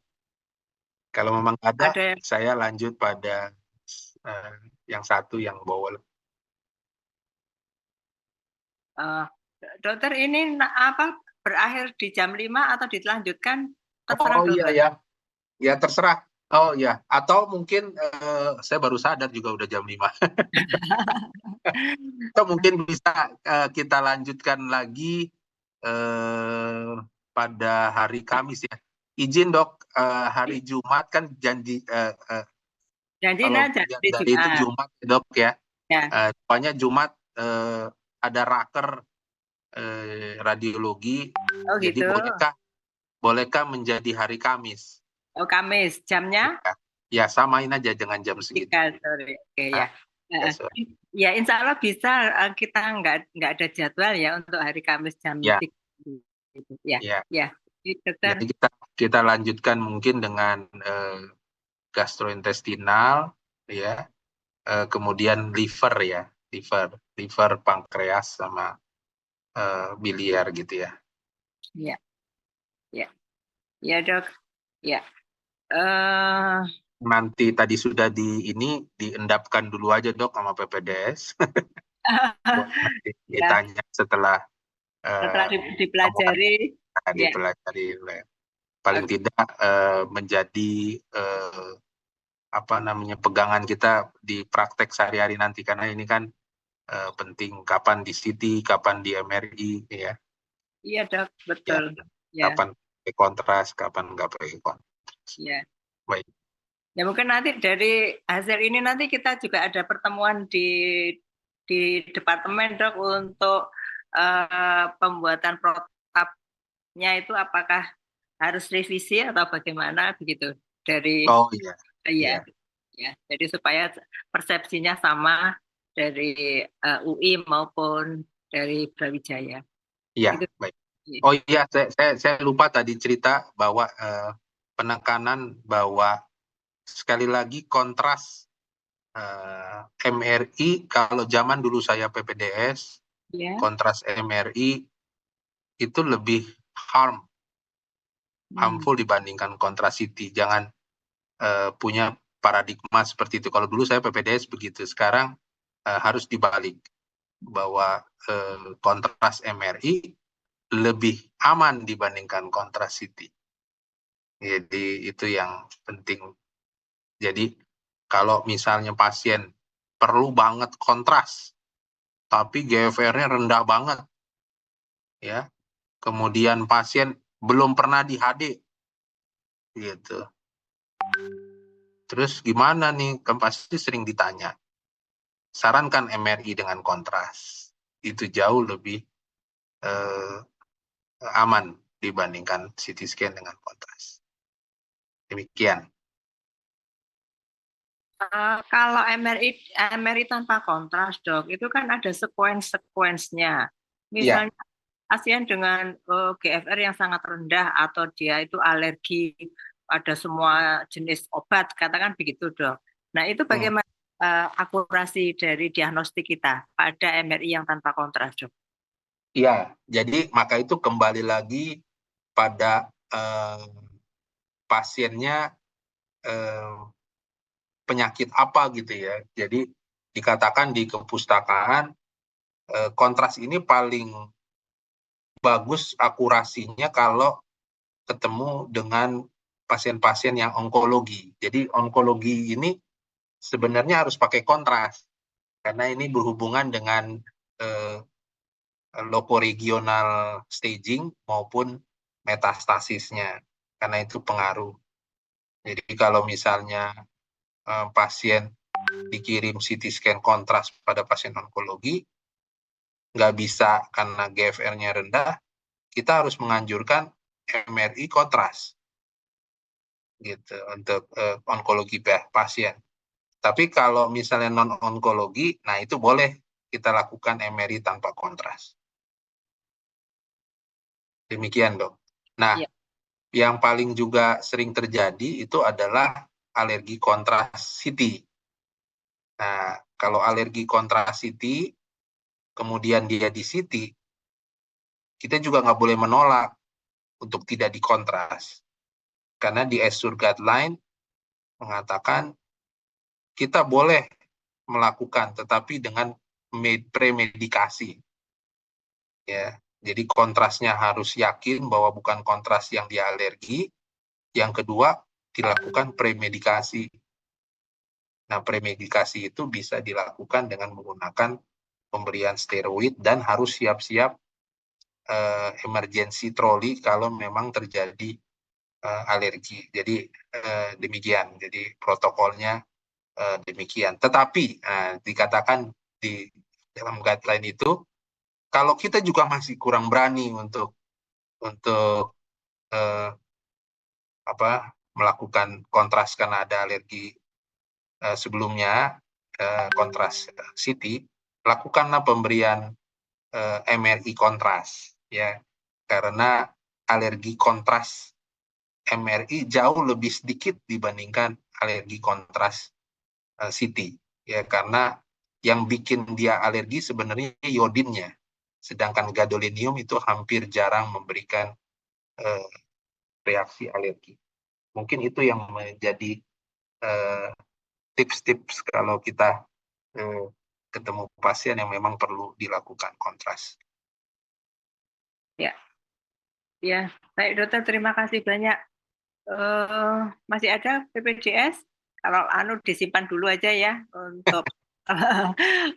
Kalau memang ada, Ada saya lanjut pada yang satu yang bawah. dokter ini berakhir di jam 5 atau dilanjutkan terserah Oh iya dokter. ya. Ya terserah. Oh ya, atau mungkin saya baru sadar juga udah jam 5. Atau mungkin bisa kita lanjutkan lagi pada hari Kamis ya. Izin dok, hari Jumat kan janji Janjinya kalau jadi dari itu Jumat dok ya. Ya. Pokoknya Jumat ada raker radiologi. Oh Jadi gitu. bolehkah menjadi hari Kamis? Oh Kamis, jamnya? Ya samain aja dengan jam segitu. 3 sore. Oke ya. Sorry. Ya insya Allah bisa, kita nggak ada jadwal ya untuk hari Kamis jam 3. Ya. Dokter. Jadi kita lanjutkan mungkin dengan gastrointestinal ya, kemudian liver ya, liver, pankreas sama biliar gitu ya. Ya dok. Ya. Nanti tadi sudah diendapkan dulu aja dok sama PPDS. Ditanya setelah dipelajari. Dipelajari paling tidak menjadi pegangan kita di praktek sehari-hari nanti, karena ini kan penting kapan di CT, kapan di MRI ya. Iya dok, betul. Kapan pakai kontras, kapan nggak pakai kontras. Iya. Baik. Ya mungkin nanti dari hasil ini nanti kita juga ada pertemuan di departemen dok untuk pembuatan protapnya itu apakah harus revisi atau bagaimana begitu dari. Oh iya. Iya. Ya, jadi supaya persepsinya sama dari UI maupun dari Brawijaya. Iya, baik. Oh iya, saya lupa tadi cerita bahwa penekanan bahwa sekali lagi kontras MRI, kalau zaman dulu saya PPDS, kontras MRI itu lebih harmful dibandingkan kontras CT. Jangan punya paradigma seperti itu. Kalau dulu saya PPDS begitu, sekarang harus dibalik, bahwa kontras MRI lebih aman dibandingkan kontras CT. Jadi itu yang penting. Jadi kalau misalnya pasien perlu banget kontras, tapi GFR-nya rendah banget, ya, kemudian pasien belum pernah di HD, gitu. Terus gimana nih? Kan pasti sering ditanya. Sarankan MRI dengan kontras. Itu jauh lebih aman dibandingkan CT scan dengan kontras. Demikian. Kalau MRI tanpa kontras dok, itu kan ada sekuens-sekuensnya. Misalnya pasien dengan GFR yang sangat rendah atau dia itu alergi pada semua jenis obat, katakan begitu dok. Nah itu bagaimana akurasi dari diagnostik kita pada MRI yang tanpa kontras dok? Iya, jadi maka itu kembali lagi pada pasiennya penyakit apa gitu ya. Jadi dikatakan di kepustakaan kontras ini paling bagus akurasinya kalau ketemu dengan pasien-pasien yang onkologi. Jadi onkologi ini sebenarnya harus pakai kontras karena ini berhubungan dengan lokoregional staging maupun metastasisnya, karena itu pengaruh. Jadi kalau misalnya pasien dikirim CT scan kontras pada pasien onkologi, nggak bisa karena GFR-nya rendah, kita harus menganjurkan MRI kontras gitu untuk onkologi pasien. Tapi kalau misalnya non-onkologi, nah itu boleh kita lakukan MRI tanpa kontras. Demikian, Dok. Nah, Ya. yang paling juga sering terjadi itu adalah alergi kontras CT. Nah, kalau alergi kontras CT, kemudian dia di CT, kita juga nggak boleh menolak untuk tidak dikontras. Karena di ESSUR guideline mengatakan kita boleh melakukan, tetapi dengan premedikasi. Ya, jadi kontrasnya harus yakin bahwa bukan kontras yang dia alergi. Yang kedua, dilakukan premedikasi. Nah, premedikasi itu bisa dilakukan dengan menggunakan pemberian steroid dan harus siap-siap emergency trolley kalau memang terjadi alergi. Jadi demikian. Jadi protokolnya demikian. Tetapi dikatakan di dalam guideline itu, kalau kita juga masih kurang berani untuk melakukan kontras karena ada alergi sebelumnya, kontras CT, lakukanlah pemberian MRI kontras, ya, karena alergi kontras MRI jauh lebih sedikit dibandingkan alergi kontras CT, ya, karena yang bikin dia alergi sebenarnya iodinnya, sedangkan gadolinium itu hampir jarang memberikan reaksi alergi. Mungkin itu yang menjadi tips-tips kalau kita ketemu pasien yang memang perlu dilakukan kontras. Ya, baik dokter, terima kasih banyak. Masih ada PPDS? Kalau disimpan dulu aja ya untuk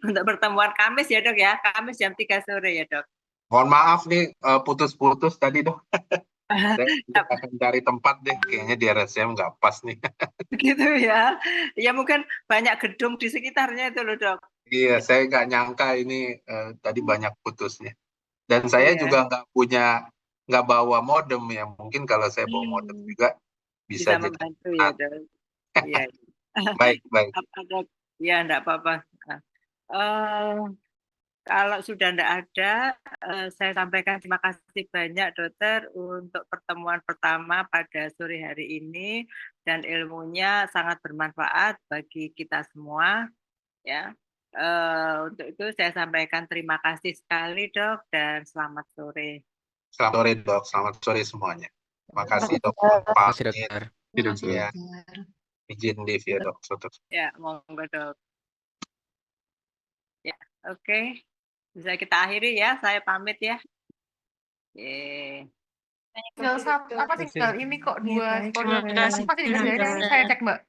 untuk pertemuan Kamis ya dok ya, Kamis jam 3 sore ya dok. Mohon maaf nih putus-putus tadi dok. Saya akan cari tempat deh, kayaknya di RSCM nggak pas nih. Begitu ya. Ya mungkin banyak gedung di sekitarnya itu loh dok. Iya, saya nggak nyangka ini tadi banyak putusnya. Dan saya juga nggak bawa modem ya. Mungkin kalau saya bawa modem juga bisa jadi membantu ya dok. Iya. baik. Apa dok? Ya enggak apa-apa. Kalau sudah enggak ada, saya sampaikan terima kasih banyak dokter untuk pertemuan pertama pada sore hari ini, dan ilmunya sangat bermanfaat bagi kita semua ya. Untuk itu saya sampaikan terima kasih sekali dok, dan selamat sore. Selamat sore dok, selamat sore semuanya. Terima kasih dok. Terima kasih dokter. Ya, izin live ya dok. Ya, monggo dok. Ya, oke. Bisa kita akhiri ya, saya pamit ya. Tinggal ini kok 2 kode. Masih dikasih aja, saya cek Mbak.